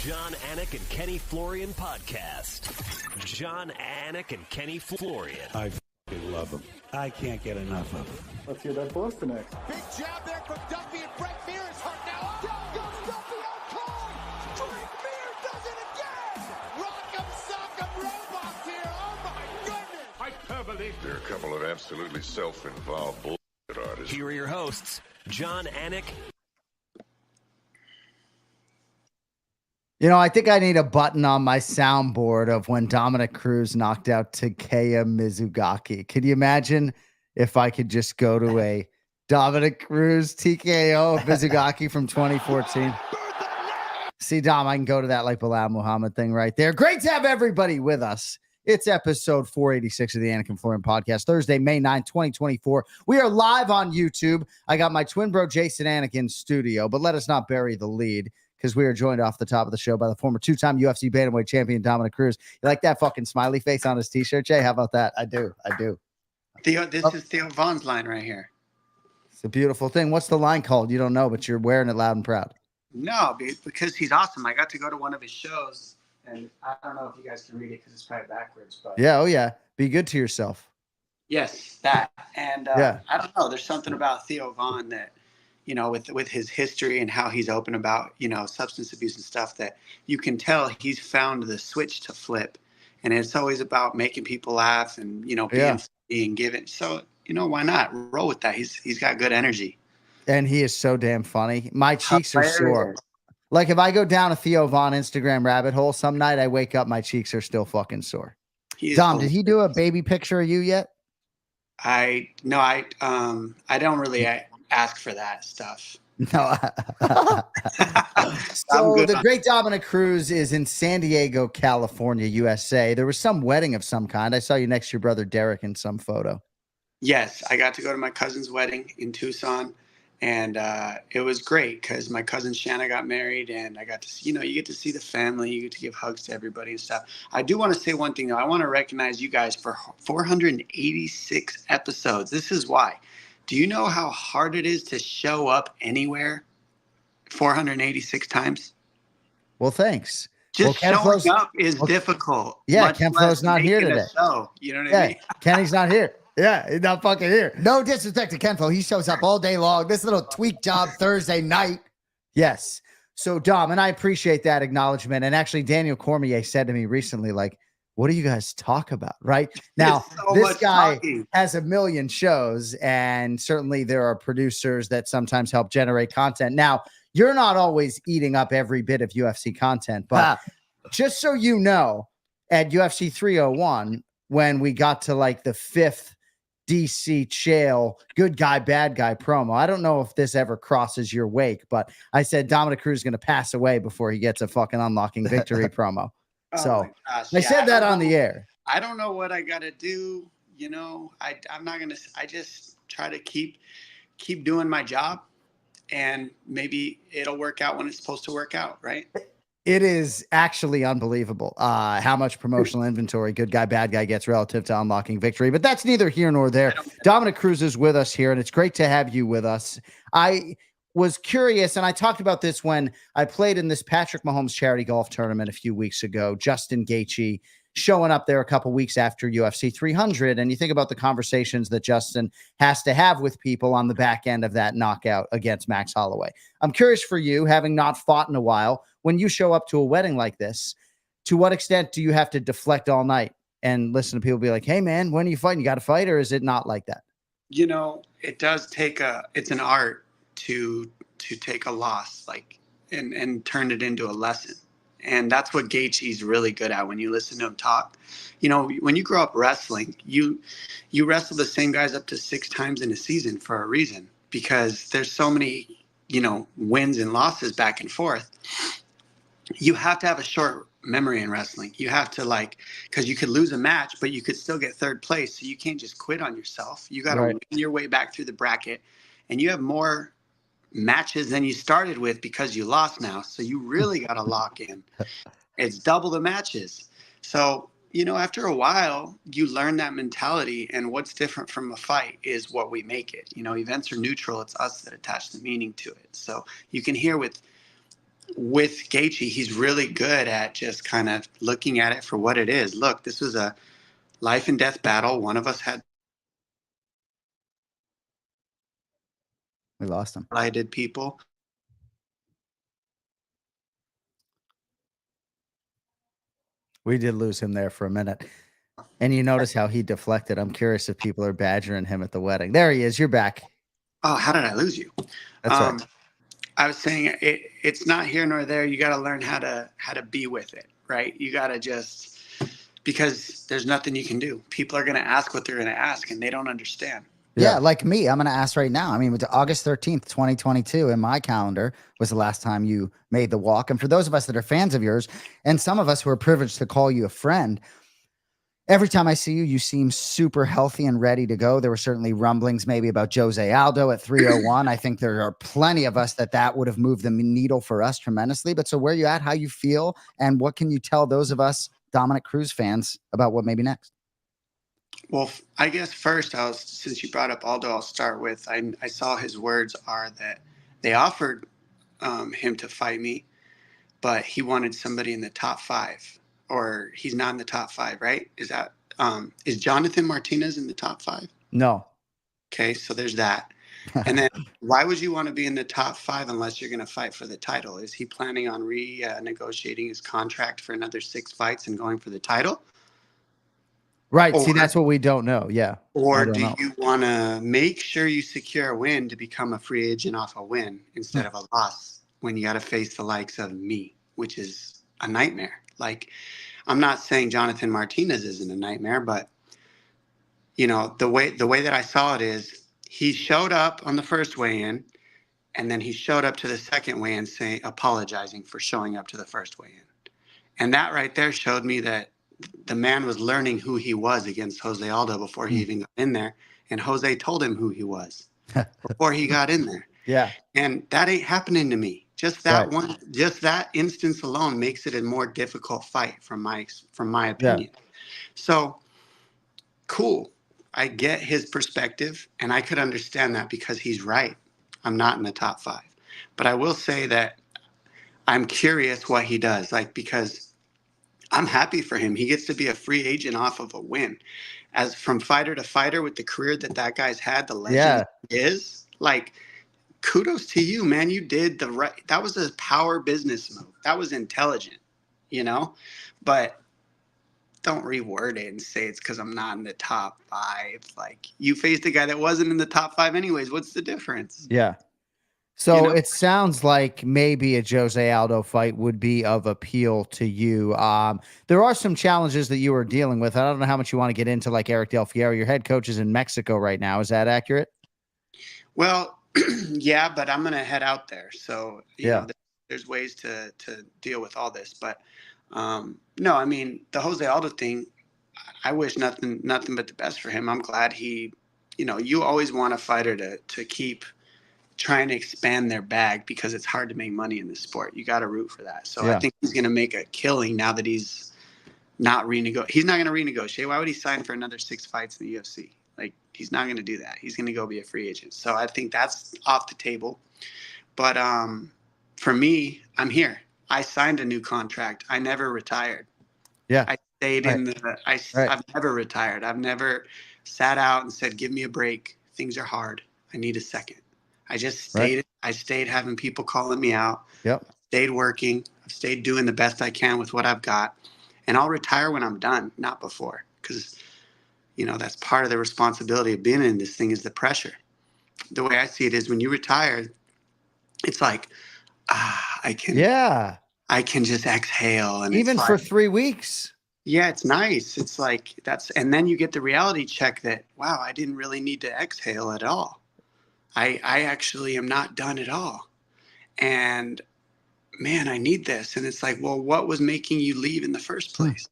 Jon Anik and KenFlorianPodcast. Jon Anik and Florian. I love them. I can't get enough of them. Let's hear that Boston next. Big jab there from Duffy, and Frank Mir is hurt now. Down goes Duffy, out cold. Frank Mir does it again. Rock'em sock'em robots here. Oh my goodness. Hyperbole. There are a couple of absolutely self-involved bullshit artists. Here are your hosts, Jon Anik. You know, I think I need a button on my soundboard of when Dominick Cruz knocked out Takeya Mizugaki. Could you imagine if I could just go to a Dominick Cruz TKO of Mizugaki from 2014? See, Dom, I can go to that like Bilal Muhammad thing right there. Great to have everybody with us. It's episode 486 of the Anik and Florian podcast, Thursday, May 9, 2024. We are live on YouTube. I got my twin bro, Jason Anik, in studio, but let us not bury the lead, because we are joined off the top of the show by the former two-time UFC bantamweight champion, Dominick Cruz. You like that fucking smiley face on his t-shirt, Jay? How about that? I do. Theo, this is Theo Vaughn's line right here. It's a beautiful thing. What's the line called? You don't know, but you're wearing it loud and proud. No, because he's awesome. I got to go to one of his shows, and I don't know if you guys can read it because it's probably backwards. But yeah, oh yeah. Be good to yourself. Yes, that. And yeah. I don't know. There's something about Theo Vaughn that, you know, with his history and how he's open about, you know, substance abuse and stuff, that you can tell he's found the switch to flip. And it's always about making people laugh and, you know, being given. So, you know, why not roll with that? He's got good energy. And he is so damn funny. My cheeks are sore. Like if I go down a Theo Vaughn Instagram rabbit hole, some night I wake up, my cheeks are still fucking sore. Dom, did he do a baby picture of you yet? I don't really ask for that stuff. No. So the great Dominick Cruz is in San Diego, California, USA. There was some wedding of some kind. I saw you next to your brother Derrick in some photo. Yes, I got to go to my cousin's wedding in Tucson, and it was great because my cousin Shanna got married, and I got to see, you know, you get to see the family, you get to give hugs to everybody and stuff. I do want to say one thing though. I want to recognize you guys for 486 episodes. This is why. Do you know how hard it is to show up anywhere 486 times? Well, thanks. Just showing up is difficult. Yeah, KenFlo's not here today. You know what I mean? Kenny's not here. Yeah, he's not fucking here. No disrespect to KenFlo. He shows up all day long. This little tweak job Thursday night. Yes. So, Dom, and I appreciate that acknowledgement. And actually, Daniel Cormier said to me recently, like, what do you guys talk about? Right now, this guy has a million shows, and certainly there are producers that sometimes help generate content. Now, you're not always eating up every bit of UFC content, but just so you know, at UFC 301, when we got to like the 5th DC Chael good guy, bad guy promo, I don't know if this ever crosses your wake, but I said Dominick Cruz is going to pass away before he gets a fucking unlocking victory promo. So I said that on the air. I don't know what I got to do. You know, I'm not going to, I just try to keep doing my job, and maybe it'll work out when it's supposed to work out. Right. It is actually unbelievable how much promotional inventory good guy, bad guy gets relative to unlocking victory. But that's neither here nor there. Dominick Cruz is with us here, and it's great to have you with us. I was curious, and I talked about this when I played in this Patrick Mahomes charity golf tournament a few weeks ago. Justin Gaethje showing up there a couple weeks after UFC 300, and you think about the conversations that Justin has to have with people on the back end of that knockout against Max Holloway. I'm curious for you, having not fought in a while, when you show up to a wedding like this, to what extent do you have to deflect all night and listen to people be like, hey man, when are you fighting? You got to fight, or is it not like that? You know, it does take it's an art to take a loss, like, and turn it into a lesson. And that's what Gaethje's really good at. When you listen to him talk, you know, when you grow up wrestling, you wrestle the same guys up to 6 times in a season for a reason, because there's so many, you know, wins and losses back and forth. You have to have a short memory in wrestling. You have to, like, because you could lose a match, but you could still get 3rd place. So you can't just quit on yourself. You got to win your way back through the bracket, and you have more matches than you started with because you lost now. So you really got to lock in. It's double the matches. So, you know, after a while, you learn that mentality, and what's different from a fight is what we make it. You know, events are neutral. It's us that attach the meaning to it. So you can hear with with Gaethje, he's really good at just kind of looking at it for what it is. Look, this was a life and death battle. One of us had. We lost him. I did people. We did lose him there for a minute. And you notice how he deflected. I'm curious if people are badgering him at the wedding. There he is. You're back. Oh, how did I lose you? That's right. I was saying it's not here nor there. You got to learn how to be with it, right? You got to just, because there's nothing you can do. People are going to ask what they're going to ask, and they don't understand. Yeah, like me. I'm going to ask right now. I mean, August 13th, 2022 in my calendar was the last time you made the walk. And for those of us that are fans of yours, and some of us who are privileged to call you a friend, every time I see you, you seem super healthy and ready to go. There were certainly rumblings maybe about Jose Aldo at 301. I think there are plenty of us that would have moved the needle for us tremendously. But so where you at, how you feel, and what can you tell those of us Dominick Cruz fans about what may be next? Well, I guess first, since you brought up Aldo, I'll start with, I saw his words are that they offered him to fight me, but he wanted somebody in the top 5, or he's not in the top 5, right? Is that is Jonathan Martinez in the top 5? No. Okay, so there's that. And then why would you want to be in the top 5 unless you're going to fight for the title? Is he planning on renegotiating his contract for another 6 fights and going for the title? Right. See, that's what we don't know. Yeah. Or do you want to make sure you secure a win to become a free agent off a win instead of a loss when you got to face the likes of me, which is a nightmare? Like, I'm not saying Jonathan Martinez isn't a nightmare, but you know, the way that I saw it is he showed up on the first weigh-in, and then he showed up to the second weigh-in apologizing for showing up to the first weigh-in. And that right there showed me that the man was learning who he was against Jose Aldo before he even got in there. And Jose told him who he was before he got in there. Yeah. And that ain't happening to me. Just that just that instance alone makes it a more difficult fight from my opinion. Yeah. So cool. I get his perspective, and I could understand that because he's right. I'm not in the top 5. But I will say that I'm curious what he does, because I'm happy for him. He gets to be a free agent off of a win. As from fighter to fighter with the career that guy's had, the legend is, like, kudos to you, man. You did the right. That was a power business move. That was intelligent, you know? But don't reword it and say it's because I'm not in the top 5. Like, you faced a guy that wasn't in the top 5 anyways. What's the difference? Yeah. So it sounds like maybe a Jose Aldo fight would be of appeal to you. There are some challenges that you are dealing with. I don't know how much you want to get into, like Eric Del Fierro. Your head coach is in Mexico right now. Is that accurate? Well, yeah, but I'm going to head out there. So, you know, there's ways to deal with all this. But no, I mean, the Jose Aldo thing, I wish nothing but the best for him. I'm glad he, you know, you always want a fighter to keep trying to expand their bag because it's hard to make money in this sport. You got to root for that. So I think he's going to make a killing now that he's not he's not going to renegotiate. Why would he sign for another 6 fights in the UFC? Like, he's not going to do that. He's going to go be a free agent. So I think that's off the table. But for me, I'm here. I signed a new contract. I never retired. Yeah. I stayed in I've never retired. I've never sat out and said, give me a break. Things are hard. I need a second. I just stayed. I stayed having people calling me out. Yep. Stayed working. I've stayed doing the best I can with what I've got. And I'll retire when I'm done, not before. Because, you know, that's part of the responsibility of being in this thing is the pressure. The way I see it is when you retire, it's like, I can just exhale. And even for 3 weeks. Yeah, it's nice. It's like and then you get the reality check that, wow, I didn't really need to exhale at all. I actually am not done at all. And man, I need this. And it's like, well, what was making you leave in the first place?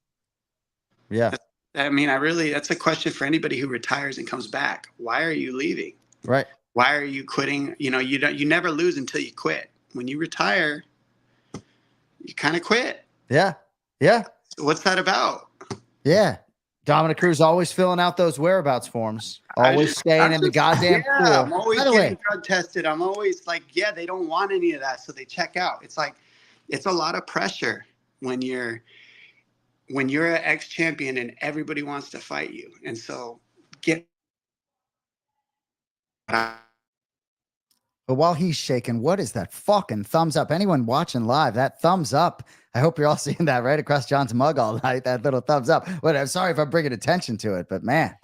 Yeah. I mean, that's a question for anybody who retires and comes back. Why are you leaving? Right. Why are you quitting? You know, you never lose until you quit. When you retire, you kind of quit. Yeah. Yeah. So what's that about? Yeah. Dominick Cruz always filling out those whereabouts forms. Always staying in the goddamn pool. I'm always getting drug tested. I'm always like, they don't want any of that, so they check out. It's like, it's a lot of pressure when you're an ex-champion and everybody wants to fight you. And so But while he's shaking, what is that fucking thumbs up? Anyone watching live, that thumbs up. I hope you're all seeing that right across John's mug all night, that little thumbs up. But I'm sorry if I'm bringing attention to it, but man.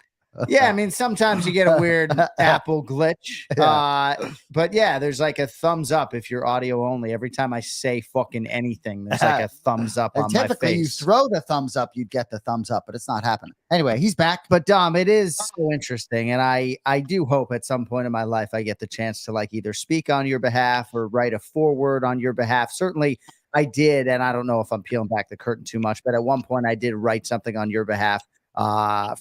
Yeah, I mean, sometimes you get a weird Apple glitch. But yeah, there's like a thumbs up if you're audio only. Every time I say fucking anything, there's like a thumbs up on my typically, you face. throw the thumbs up, you'd get the thumbs up, but it's not happening. Anyway, he's back. But Dom, it is so interesting. And I do hope at some point in my life I get the chance to like either speak on your behalf or write a foreword on your behalf. Certainly I did. And I don't know if I'm peeling back the curtain too much, but at one point I did write something on your behalf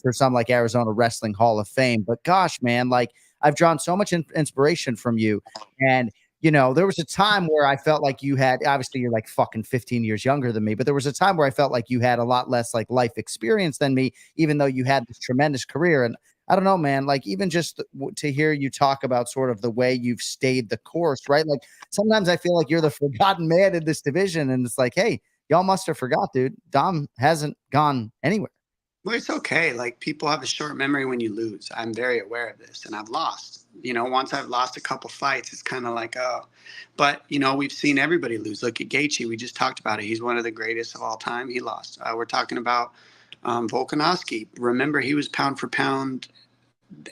for some like Arizona Wrestling Hall of Fame. But gosh, man, like I've drawn so much inspiration from you. And, you know, there was a time where I felt like you had, obviously you're like fucking 15 years younger than me, but there was a time where I felt like you had a lot less like life experience than me, even though you had this tremendous career. And I don't know, man, like even just to hear you talk about sort of the way you've stayed the course, right? Like sometimes I feel like you're the forgotten man in this division. And it's like, hey, y'all must have forgot, dude. Dom hasn't gone anywhere. Well, it's okay. Like people have a short memory when you lose. I'm very aware of this, and I've lost. You know, once I've lost a couple fights, it's kind of like, oh. But you know, we've seen everybody lose. Look at Gaethje. We just talked about it. He's one of the greatest of all time. He lost. We're talking about Volkanovski. Remember, he was pound for pound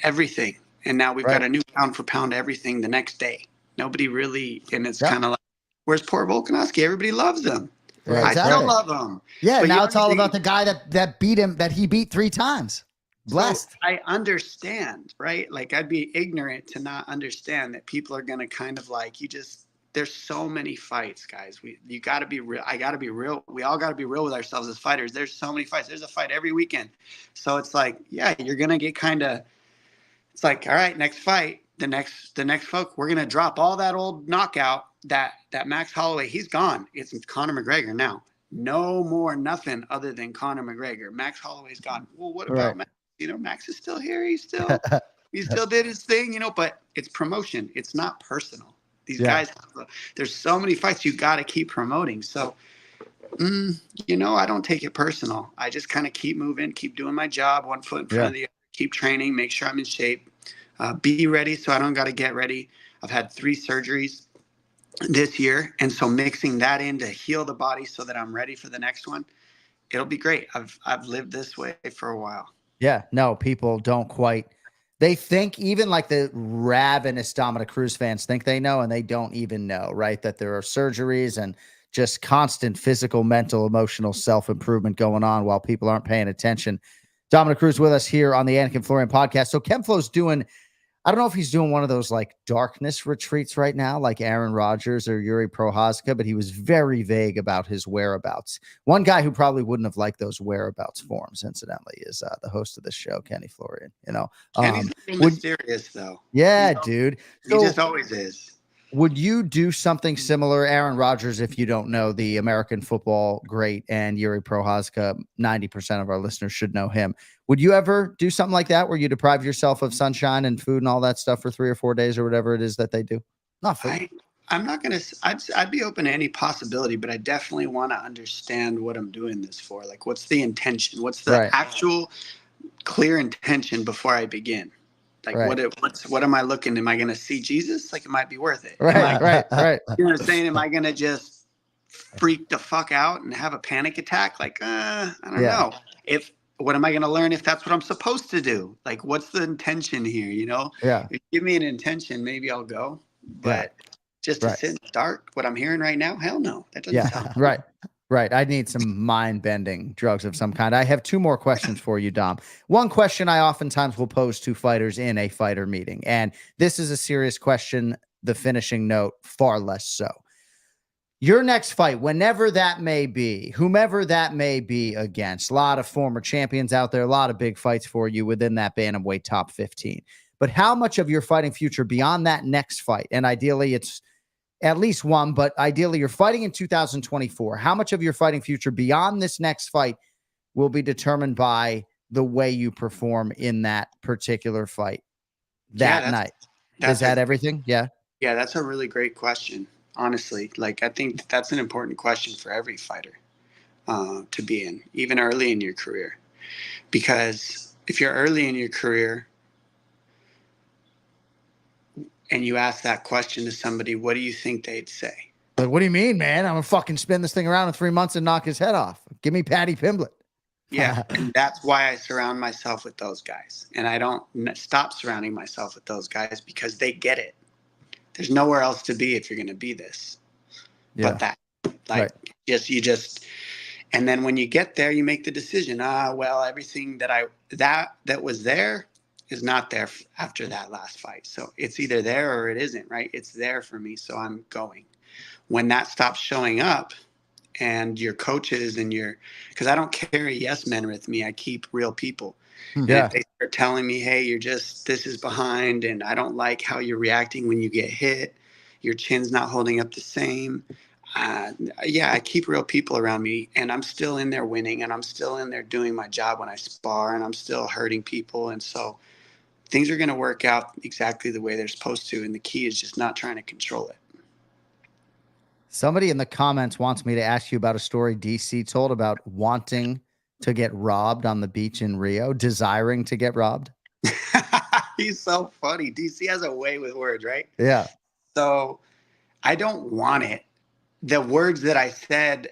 everything, and now we've got a new pound for pound everything the next day. Nobody really, and it's kind of like, where's poor Volkanovski? Everybody loves him. Right, I exactly. still love him. Yeah, But now you it's all understand- about the guy that beat him, that he beat 3 times. Blessed. So I understand, right? Like I'd be ignorant to not understand that people are going to kind of like, there's so many fights, guys. You got to be real. I got to be real. We all got to be real with ourselves as fighters. There's so many fights. There's a fight every weekend. So it's like, yeah, you're going to get it's like, all right, next fight, the next folk, we're going to drop all that old knockout, that Max Holloway, he's gone. It's Conor McGregor now. No more nothing other than Conor McGregor. Max Holloway's gone. Well, what about Max? You know, Max is still here. He still did his thing, you know, but it's promotion. It's not personal. These guys, there's so many fights you got to keep promoting. So, you know, I don't take it personal. I just kind of keep moving, keep doing my job, one foot in front of the other, keep training, make sure I'm in shape, be ready so I don't got to get ready. I've had 3 surgeries this year, and so mixing that in to heal the body so that I'm ready for the next one, it'll be great. I've lived this way for a while. Yeah, no, people don't quite. They think, even like the ravenous Dominick Cruz fans think they know, and they don't even know, right? That there are surgeries and just constant physical, mental, emotional self-improvement going on while people aren't paying attention. Dominick Cruz with us here on the Anik and Florian podcast. So KenFlo's doing, I don't know if he's doing one of those like darkness retreats right now, like Aaron Rodgers or Yuri Prochazka, but he was very vague about his whereabouts. One guy who probably wouldn't have liked those whereabouts forms, incidentally, is the host of the show, Florian. You know, Kenny's mysterious though. Yeah, dude. So, he just always is. Would you do something similar, Aaron Rodgers, if you don't know the American football great, and Yuri Prochazka, 90% of our listeners should know him. Would you ever do something like that where you deprive yourself of sunshine and food and all that stuff for 3 or 4 days or whatever it is that they do? Not food. I'm not going to, I'd be open to any possibility, but I definitely want to understand what I'm doing this for. Like, what's the intention? What's the actual clear intention before I begin? Like, what am I looking? Am I going to see Jesus? Like, it might be worth it. Right. You know what I'm saying? Am I going to just freak the fuck out and have a panic attack? Like, I don't know. What am I going to learn if that's what I'm supposed to do? Like, what's the intention here? You know? Yeah. If you give me an intention, maybe I'll go. But just to sit in the dark, what I'm hearing right now, hell no. That doesn't sound right. Right. I need some mind-bending drugs of some kind. I have 2 more questions for you, Dom. One question I oftentimes will pose to fighters in a fighter meeting, and this is a serious question, the finishing note, far less so. Your next fight, whenever that may be, whomever that may be against, a lot of former champions out there, a lot of big fights for you within that bantamweight top 15. But how much of your fighting future beyond that next fight, and ideally it's at least one, but ideally you're fighting in 2024. How much of your fighting future beyond this next fight will be determined by the way you perform in that particular fight that night? Is that everything? Yeah. Yeah, that's a really great question. honestly. Like, I think that's an important question for every fighter to be in, even early in your career. Because if you're early in your career and you ask that question to somebody, what do you think they'd say? Like, what do you mean, man? I'm gonna fucking spin this thing around in 3 months and knock his head off. Give me Patty Pimblett. Yeah, and that's why I surround myself with those guys. And I don't stop surrounding myself with those guys because they get it. There's nowhere else to be if you're going to be this. Yeah. But that, like, and then when you get there, you make the decision. Well, everything that was there is not there after that last fight. So it's either there or it isn't, right? It's there for me, so I'm going. When that stops showing up, and your coaches and because I don't carry yes men with me. I keep real people. Yeah. And if they start telling me, hey, this is behind, and I don't like how you're reacting when you get hit, your chin's not holding up the same. I keep real people around me, and I'm still in there winning, and I'm still in there doing my job when I spar, and I'm still hurting people. And so things are going to work out exactly the way they're supposed to. And the key is just not trying to control it. Somebody in the comments wants me to ask you about a story DC told about wanting to get robbed on the beach in Rio, desiring to get robbed. He's so funny. DC has a way with words, right? Yeah. So I don't want it. The words that I said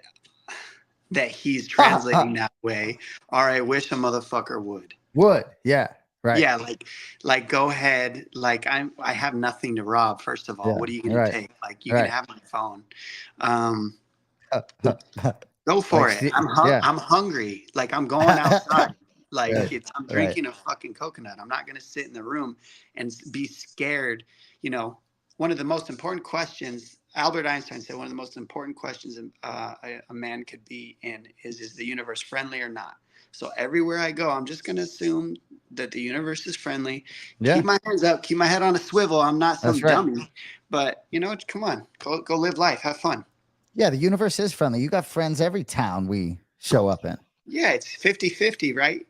that he's translating that way are, I wish a motherfucker would. Would. Yeah. Right. Yeah, like go ahead. Like I have nothing to rob. First of all, what are you gonna take? Like you can have my phone. Go for it. I'm hungry. Like I'm going outside. Like I'm drinking a fucking coconut. I'm not gonna sit in the room and be scared. You know, one of the most important questions. Albert Einstein said one of the most important questions a man could be in is the universe friendly or not? So everywhere I go, I'm just going to assume that the universe is friendly. Yeah. Keep my hands up. Keep my head on a swivel. I'm not some dummy. But, come on. Go live life. Have fun. Yeah, the universe is friendly. You got friends every town we show up in. Yeah, it's 50-50, right?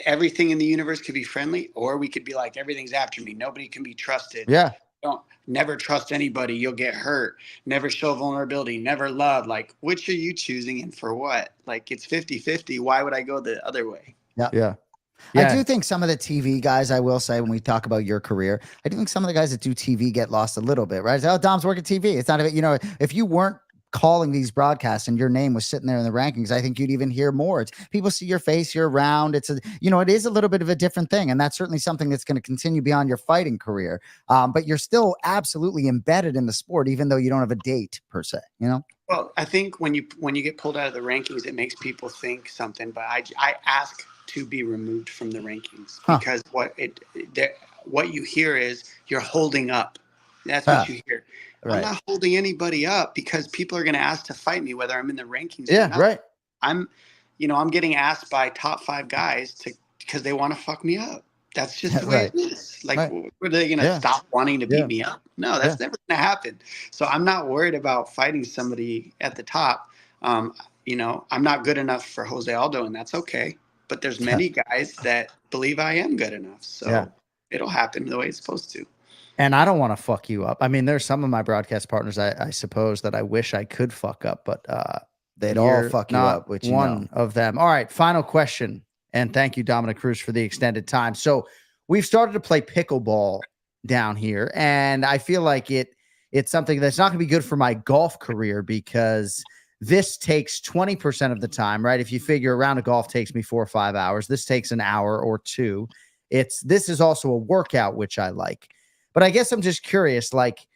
Everything in the universe could be friendly, or we could be like, everything's after me. Nobody can be trusted. Yeah. Don't never trust anybody. You'll get hurt. Never show vulnerability. Never love. Like, which are you choosing and for what? Like, it's 50-50. Why would I go the other way? Yeah. Yeah. I do think some of the TV guys, I will say, when we talk about your career, I do think some of the guys that do TV get lost a little bit, right? Oh, Dom's working TV. It's not, if you weren't calling these broadcasts and your name was sitting there in the rankings, I think you'd even hear more. People see your face, you're around. It is a little bit of a different thing. And that's certainly something that's going to continue beyond your fighting career. But you're still absolutely embedded in the sport, even though you don't have a date per se, Well, I think when you get pulled out of the rankings, it makes people think something, but I ask to be removed from the rankings because what you hear is you're holding up. That's what you hear. Right. I'm not holding anybody up because people are going to ask to fight me, whether I'm in the rankings or not. Right. I'm getting asked by top 5 guys because they want to fuck me up. That's just the way it is. Like, are they going to stop wanting to beat me up? No, that's never going to happen. So I'm not worried about fighting somebody at the top. I'm not good enough for Jose Aldo, and that's okay. But there's many guys that believe I am good enough. So it'll happen the way it's supposed to. And I don't want to fuck you up. I mean, there's some of my broadcast partners, I suppose, that I wish I could fuck up, but they'd all fuck you up, which one of them. All right, final question. And thank you, Dominick Cruz, for the extended time. So we've started to play pickleball down here, and I feel like it's something that's not going to be good for my golf career because this takes 20% of the time, right? If you figure a round of golf takes me 4 or 5 hours, this takes an hour or 2. This is also a workout, which I like. But I guess I'm just curious, like,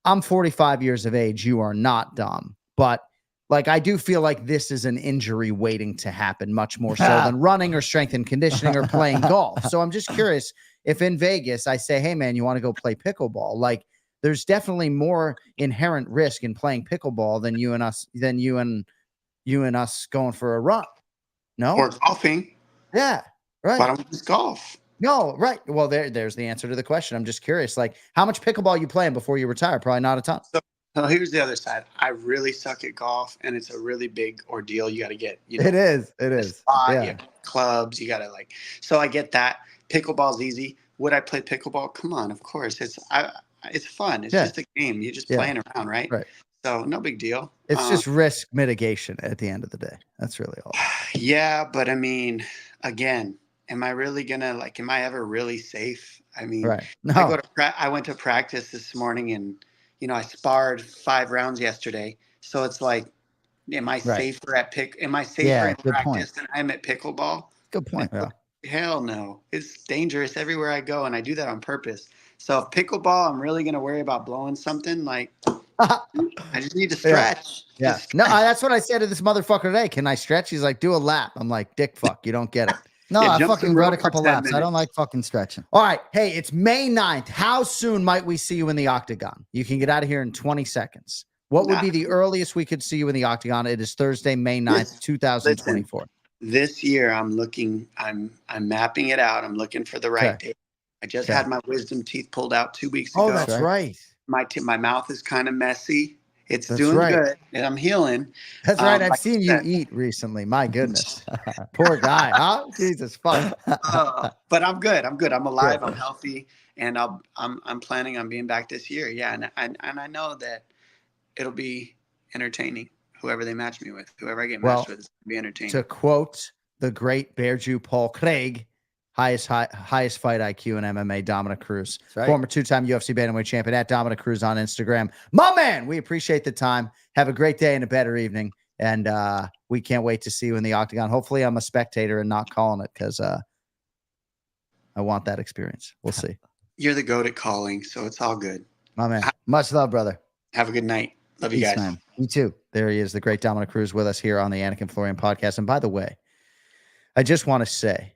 I'm 45 years of age. You are not, Dom. But, like, I do feel like this is an injury waiting to happen much more so than running or strength and conditioning or playing golf. So I'm just curious if in Vegas I say, hey, man, you want to go play pickleball? Like, there's definitely more inherent risk in playing pickleball than you and us going for a run. No? Or golfing. Yeah. Right. Why don't we just golf? No, right. Well, there's the answer to the question. I'm just curious, like, how much pickleball you playing before you retire? Probably not a ton. So here's the other side. I really suck at golf, and it's a really big ordeal. You got to get, it is. Spot, you have clubs. You got to so I get that. Pickleball's easy. Would I play pickleball? Come on, of course. I it's fun. It's Yeah. just a game. You're just Yeah. playing around, right? Right. So no big deal. It's just risk mitigation at the end of the day. That's really all. Yeah, but I mean, again, am I really gonna am I ever really safe? I mean, Right. No. I went to practice this morning, and I sparred 5 rounds yesterday. So it's like, am I safer Am I safer in practice than I am at pickleball? Good point. Yeah. Hell no. It's dangerous everywhere I go, and I do that on purpose. So if pickleball, I'm really gonna worry about blowing something, I just need to stretch. Yeah. No, that's what I said to this motherfucker today. Can I stretch? He's like, do a lap. I'm like, dick fuck. You don't get it. No, I fucking rode a couple laps. I don't like fucking stretching. All right. Hey, it's May 9th. How soon might we see you in the octagon? You can get out of here in 20 seconds. What would be the earliest we could see you in the octagon? It is Thursday, May 9th, 2024. This year I'm mapping it out. I'm looking for the right date. I just had my wisdom teeth pulled out 2 weeks ago. Oh, that's right. My mouth is kind of messy. It's doing good, and I'm healing. That's right. I've seen you eat recently. My goodness, poor guy. Huh? Jesus fuck. But I'm good. I'm alive. I'm healthy, and I'm planning on being back this year. Yeah, and I know that it'll be entertaining. Whoever they match me with, whoever I get matched with, is going to be entertaining. To quote the great Bear Jew Paul Craig, highest fight IQ in MMA, Dominick Cruz, former 2-time UFC bantamweight champion, at Dominick Cruz on Instagram. My man, we appreciate the time. Have a great day and a better evening. And we can't wait to see you in the octagon. Hopefully I'm a spectator and not calling it, because I want that experience. We'll see. You're the goat at calling, so it's all good. My man. Much love, brother. Have a good night. Love you guys. Man. You too. There he is, the great Dominick Cruz, with us here on the Anik and Florian podcast. And by the way, I just want to say,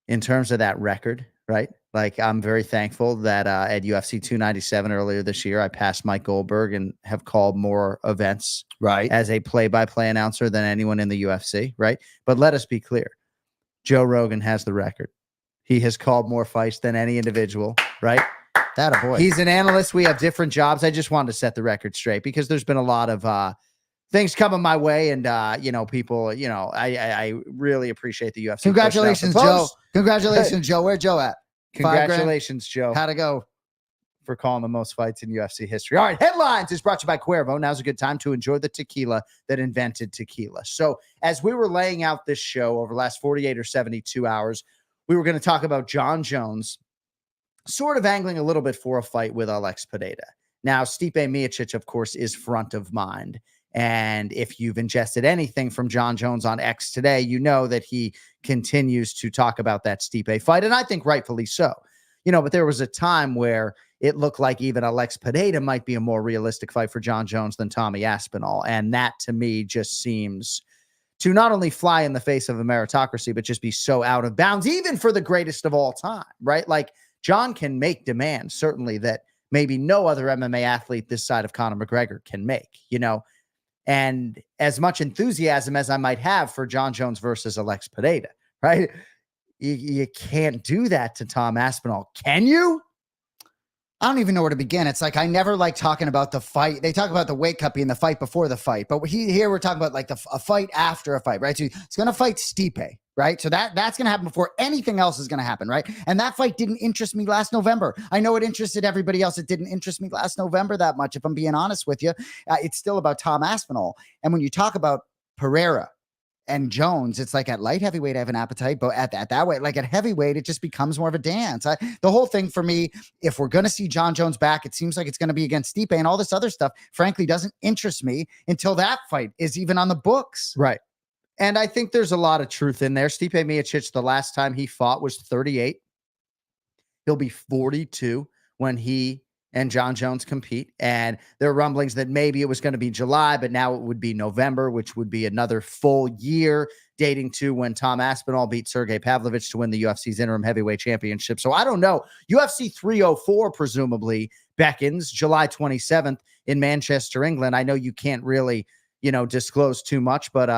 in terms of that record, right? Like, I'm very thankful that at UFC 297 earlier this year, I passed Mike Goldberg and have called more events, right, as a play-by-play announcer than anyone in the UFC, right? But let us be clear. Joe Rogan has the record. He has called more fights than any individual, right? That a boy. He's an analyst. We have different jobs. I just wanted to set the record straight, because there's been a lot of things coming my way, and people, I really appreciate the UFC. Congratulations, Joe. Congratulations, Joe. Where's Joe at? Congratulations, Joe. How'd it go? For calling the most fights in UFC history. All right, headlines is brought to you by Cuervo. Now's a good time to enjoy the tequila that invented tequila. So as we were laying out this show over the last 48 or 72 hours, we were going to talk about Jon Jones sort of angling a little bit for a fight with Alex Pineda. Now, Stipe Miocic, of course, is front of mind. And if you've ingested anything from Jon Jones on X today, you know that he continues to talk about that Stipe fight. And I think rightfully so. But there was a time where it looked like even Alex Pineda might be a more realistic fight for Jon Jones than Tommy Aspinall. And that, to me, just seems to not only fly in the face of a meritocracy, but just be so out of bounds, even for the greatest of all time, right? Like, Jon can make demands, certainly, that maybe no other MMA athlete this side of Conor McGregor can make, And as much enthusiasm as I might have for Jon Jones versus Alex Pineda, right? You can't do that to Tom Aspinall. Can you? I don't even know where to begin. It's like, I never like talking about the fight. They talk about the weight cut being the fight before the fight, but here we're talking about like a fight after a fight, right? So it's going to fight Stipe, right? So that's going to happen before anything else is going to happen, right? And that fight didn't interest me last November. I know it interested everybody else. It didn't interest me last November that much, if I'm being honest with you. It's still about Tom Aspinall. And when you talk about Pereira and Jones, it's like, at light heavyweight, I have an appetite, but at that weight, like at heavyweight, it just becomes more of a dance. The whole thing for me, if we're going to see Jon Jones back, it seems like it's going to be against Stipe, and all this other stuff, frankly, doesn't interest me until that fight is even on the books. Right. And I think there's a lot of truth in there. Stipe Miocic, the last time he fought was 38. He'll be 42 when he and Jon Jones compete. And there are rumblings that maybe it was going to be July, but now it would be November, which would be another full year, dating to when Tom Aspinall beat Sergey Pavlovich to win the UFC's interim heavyweight championship. So I don't know. UFC 304 presumably beckons July 27th in Manchester, England. I know you can't really, disclose too much, but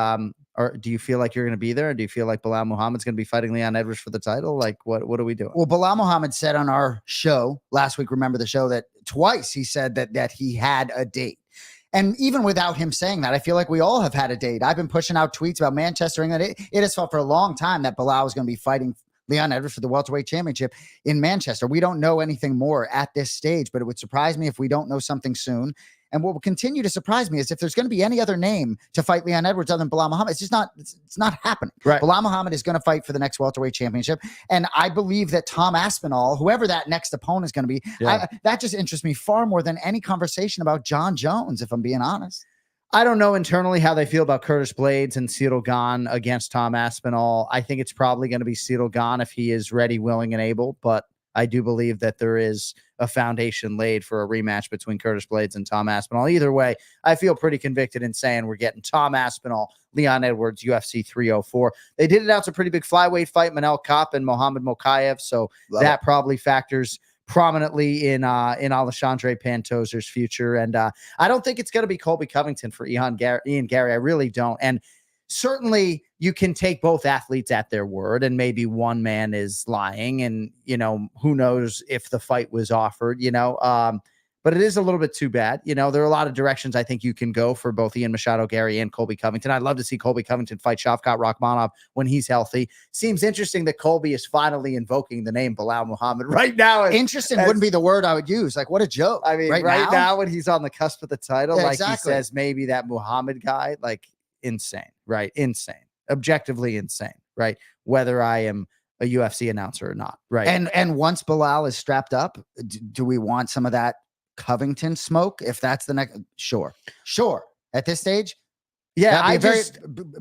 or do you feel like you're going to be there? Or do you feel like Bilal Muhammad's going to be fighting Leon Edwards for the title? Like, what are we doing? Well, Bilal Muhammad said on our show last week, remember the show, that twice he said that he had a date. And even without him saying that, I feel like we all have had a date. I've been pushing out tweets about Manchester, England. It has felt for a long time that Bilal was going to be fighting Leon Edwards for the welterweight championship in Manchester. We don't know anything more at this stage, but it would surprise me if we don't know something soon. And what will continue to surprise me is if there's going to be any other name to fight Leon Edwards other than Bilal Muhammad, it's just not, it's not happening. Right. Bilal Muhammad is going to fight for the next welterweight championship. And I believe that Tom Aspinall, whoever that next opponent is going to be, that just interests me far more than any conversation about John Jones, if I'm being honest. I don't know internally how they feel about Curtis Blades and Ciryl Gane against Tom Aspinall. I think it's probably going to be Ciryl Gane if he is ready, willing, and able, but I do believe that there is a foundation laid for a rematch between Curtis Blades and Tom Aspinall. Either way, I feel pretty convicted in saying we're getting Tom Aspinall, Leon Edwards, UFC 304. They did announce a pretty big flyweight fight, Manel Kape and Mohamed Mokaev, so that probably factors prominently in Alexandre Pantozer's future. And I don't think it's going to be Colby Covington for Ian Gary. I really don't. And certainly you can take both athletes at their word, and maybe one man is lying, and, you know, who knows if the fight was offered, you know, but it is a little bit too bad. You know, there are a lot of directions I think you can go for both Ian Machado Gary and Colby Covington. I'd love to see Colby Covington fight Shavkat Rakhmonov when he's healthy. Seems interesting that Colby is finally invoking the name Bilal Muhammad right now. Interesting wouldn't be the word I would use. Like, what a joke. I mean, right now when he's on the cusp of the title, like exactly. He says maybe that Muhammad guy, like, insane, right? Insane, objectively insane, right? Whether I am a UFC announcer or not, right? And once Bilal is strapped up, do we want some of that Covington smoke? If that's the next, sure. At this stage, yeah,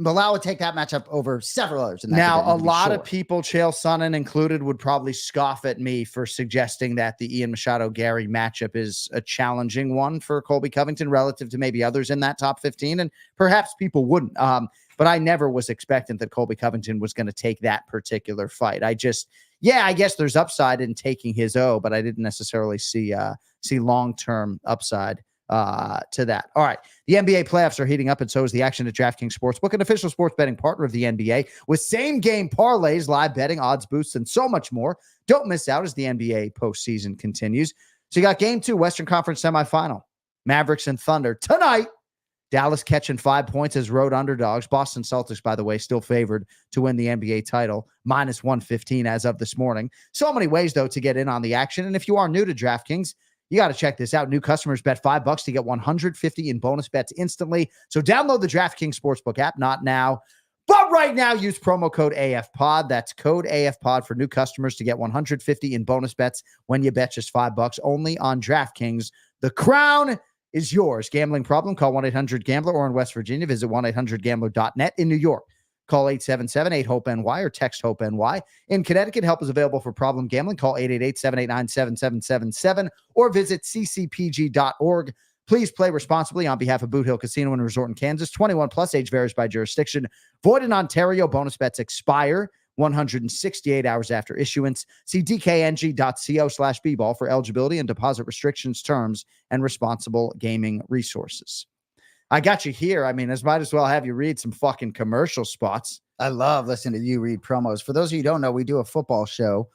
Bilal would take that matchup over several others. Now, a lot of people, Chael Sonnen included, would probably scoff at me for suggesting that the Ian Machado Gary matchup is a challenging one for Colby Covington relative to maybe others in that top 15, and perhaps people wouldn't. But I never was expectant that Colby Covington was going to take that particular fight. I guess there's upside in taking his O, but I didn't necessarily see long-term upside to that. All right. The NBA playoffs are heating up, and so is the action at DraftKings Sportsbook, an official sports betting partner of the NBA, with same-game parlays, live betting, odds boosts, and so much more. Don't miss out as the NBA postseason continues. So you got Game 2, Western Conference semifinal, Mavericks and Thunder. Tonight, Dallas catching 5 points as road underdogs. Boston Celtics, by the way, still favored to win the NBA title, minus 115 as of this morning. So many ways, though, to get in on the action. And if you are new to DraftKings, you got to check this out. New customers bet $5 to get $150 in bonus bets instantly. So download the DraftKings Sportsbook app, not now, but right now. Use promo code AFPOD. That's code AFPOD for new customers to get $150 in bonus bets when you bet just $5 only on DraftKings. The crown is yours. Gambling problem? Call 1-800-GAMBLER, or in West Virginia, visit 1-800-GAMBLER.net. In New York, call 877-8-HOPE-NY or text HOPE-NY. In Connecticut, help is available for problem gambling. Call 888-789-7777 or visit ccpg.org. Please play responsibly on behalf of Boot Hill Casino and Resort in Kansas. 21 plus, age varies by jurisdiction. Void in Ontario. Bonus bets expire 168 hours after issuance. See dkng.co/bball for eligibility and deposit restrictions, terms, and responsible gaming resources. I got you here. I mean, might as well have you read some fucking commercial spots. I love listening to you read promos. For those of you who don't know, we do a football show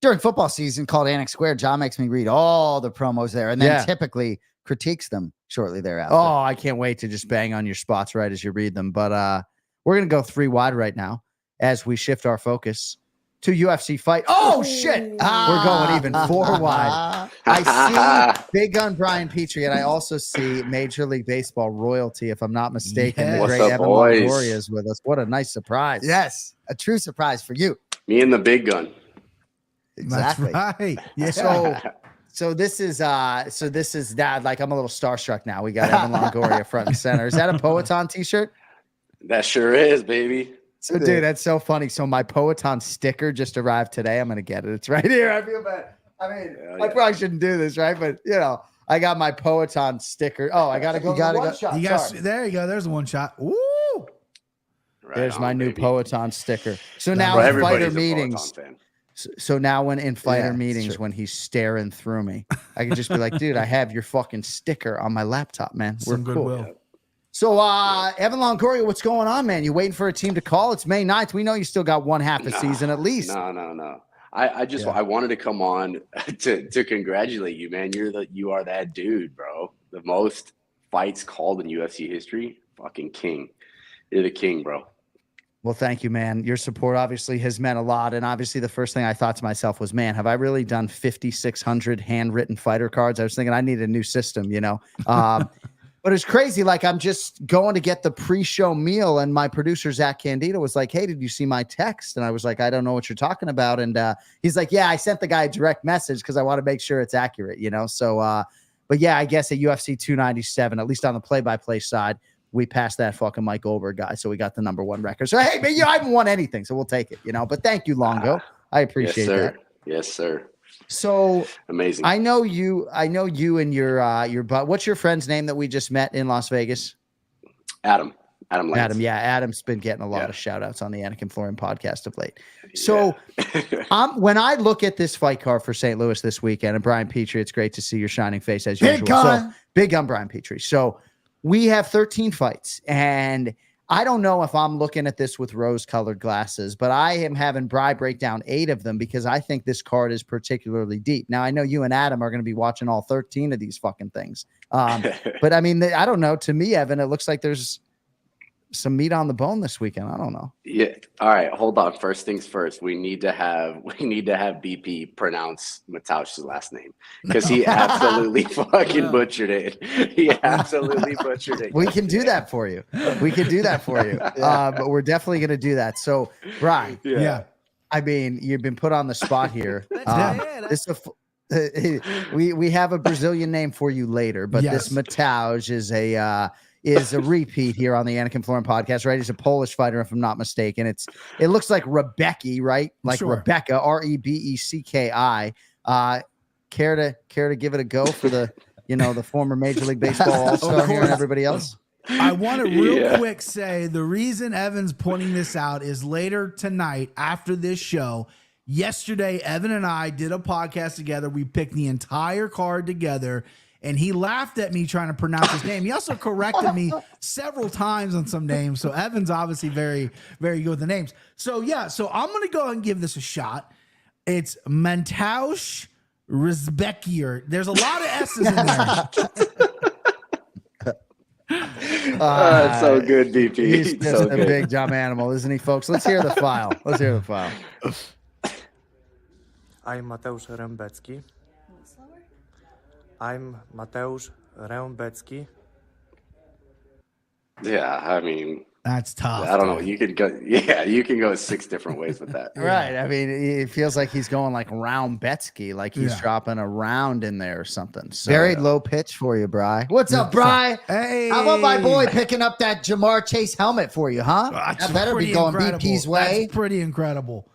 during football season called Anik Squared. John makes me read all the promos there, and then typically critiques them shortly thereafter. Oh, I can't wait to just bang on your spots right as you read them. But we're going to go 3 wide right now as we shift our focus to UFC fight. Oh, shit. We're going even 4 wide. I see Big Gun Brian Petrie, and I also see Major League Baseball royalty, if I'm not mistaken. The great Evan Longoria is with us. What a nice surprise. Yes, a true surprise for you. Me and the Big Gun. Exactly. That's right. Yeah. So this is that, like, I'm a little starstruck now. We got Evan Longoria front and center. Is that a Poeton t-shirt? That sure is, baby. So, dude, that's so funny. So my Poeton sticker just arrived today. I'm going to get it. It's right here. I feel bad. I mean, I probably shouldn't do this, right? But, you know, I got my Poeton sticker. Oh, I got to go. You got to go. Shot. There you go. There's the one shot. Woo! Right. There's my new Poeton sticker. So now in fighter meetings. So now when in fighter meetings, when he's staring through me, I can just be like, dude, I have your fucking sticker on my laptop, man. We're cool. Yeah. So, Evan Longoria, what's going on, man? You waiting for a team to call? It's May 9th. We know you still got one half a season at least. No. I wanted to come on to congratulate you, man. You are that dude, bro. The most fights called in UFC history. Fucking king. You're the king, bro. Well, thank you, man. Your support obviously has meant a lot. And obviously the first thing I thought to myself was, man, have I really done 5,600 handwritten fighter cards? I was thinking I need a new system, you know? But it's crazy. Like, I'm just going to get the pre-show meal, and my producer, Zach Candido, was like, hey, did you see my text? And I was like, I don't know what you're talking about. And he's like, yeah, I sent the guy a direct message because I want to make sure it's accurate, you know? So, but yeah, I guess at UFC 297, at least on the play-by-play side, we passed that fucking Mike Goldberg guy. So we got the #1 record. So, hey, man, I haven't won anything, so we'll take it, you know? But thank you, Longo. I appreciate that. Yes, sir. So amazing. I know you and your but what's your friend's name that we just met in Las Vegas? Adam Lance. Adam. Yeah. Adam's been getting a lot of shout outs on the Anik and Florian podcast of late. So when I look at this fight card for St. Louis this weekend, and Brian Petrie, it's great to see your shining face as usual. So, big gun Brian Petrie. So we have 13 fights, and I don't know if I'm looking at this with rose-colored glasses, but I am having Bri break down 8 of them because I think this card is particularly deep. Now, I know you and Adam are going to be watching all 13 of these fucking things. But, I mean, I don't know. To me, Evan, it looks like there's some meat on the bone this weekend. I don't know. Yeah. All right. Hold on. First things first. We need to have BP pronounce Mataush's last name because he absolutely fucking butchered it. He absolutely butchered it. We can do that for you. But we're definitely going to do that. So, Brian. Yeah. I mean, you've been put on the spot here. We have a Brazilian name for you later, but this Mataush is a repeat here on the Anik and Florian podcast, right? He's a Polish fighter, if I'm not mistaken. It looks like Rebecki, right? Like Rebecca, Rebecki. Care to give it a go for the former Major League Baseball All-Star here and everybody else? I want to real quick say the reason Evan's pointing this out is later tonight after this show. Yesterday, Evan and I did a podcast together. We picked the entire card together. And he laughed at me trying to pronounce his name. He also corrected me several times on some names. So Evan's obviously very, very good with the names. So I'm going to go and give this a shot. It's Mataush Rebecki. There's a lot of S's in there. It's so good, BP. He's just a big dumb animal, isn't he, folks? Let's hear the file. I'm Mateusz Rebecki. I'm Mateusz Rebecki. Yeah, I mean, that's tough. I don't know. You could go 6 different ways with that. Right. I mean, it feels like he's going like round Betsky, like he's dropping a round in there or something. So, very low pitch for you, Bri. What's up, Bri? Hey. How about my boy picking up that Jamar Chase helmet for you, huh? That better be going BP's way. That's pretty incredible.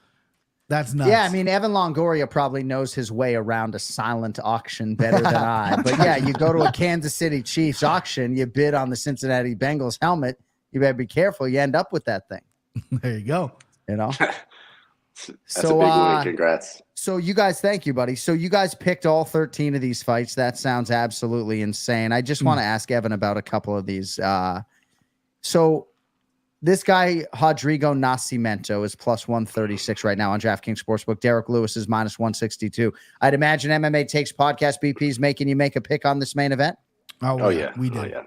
That's nuts. Yeah, I mean, Evan Longoria probably knows his way around a silent auction better than I. But yeah, you go to a Kansas City Chiefs auction, you bid on the Cincinnati Bengals helmet, you better be careful. You end up with that thing. There you go. You know? That's a big win. Congrats. So you guys, thank you, buddy. So you guys picked all 13 of these fights. That sounds absolutely insane. I just want to ask Evan about a couple of these. So this guy, Rodrigo Nascimento, is plus 136 right now on DraftKings Sportsbook. Derrick Lewis is minus 162. I'd imagine MMA Takes Podcast BP's making you make a pick on this main event. Oh yeah, we did. Oh, yeah.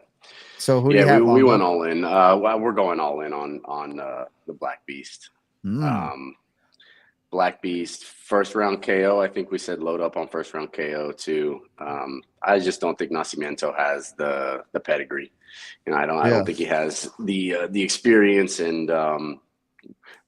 So who do you have? We went all in. We're going all in on the Black Beast. Black Beast first round KO. I think we said load up on first round KO too. I just don't think Nascimento has the pedigree. I don't think he has the experience and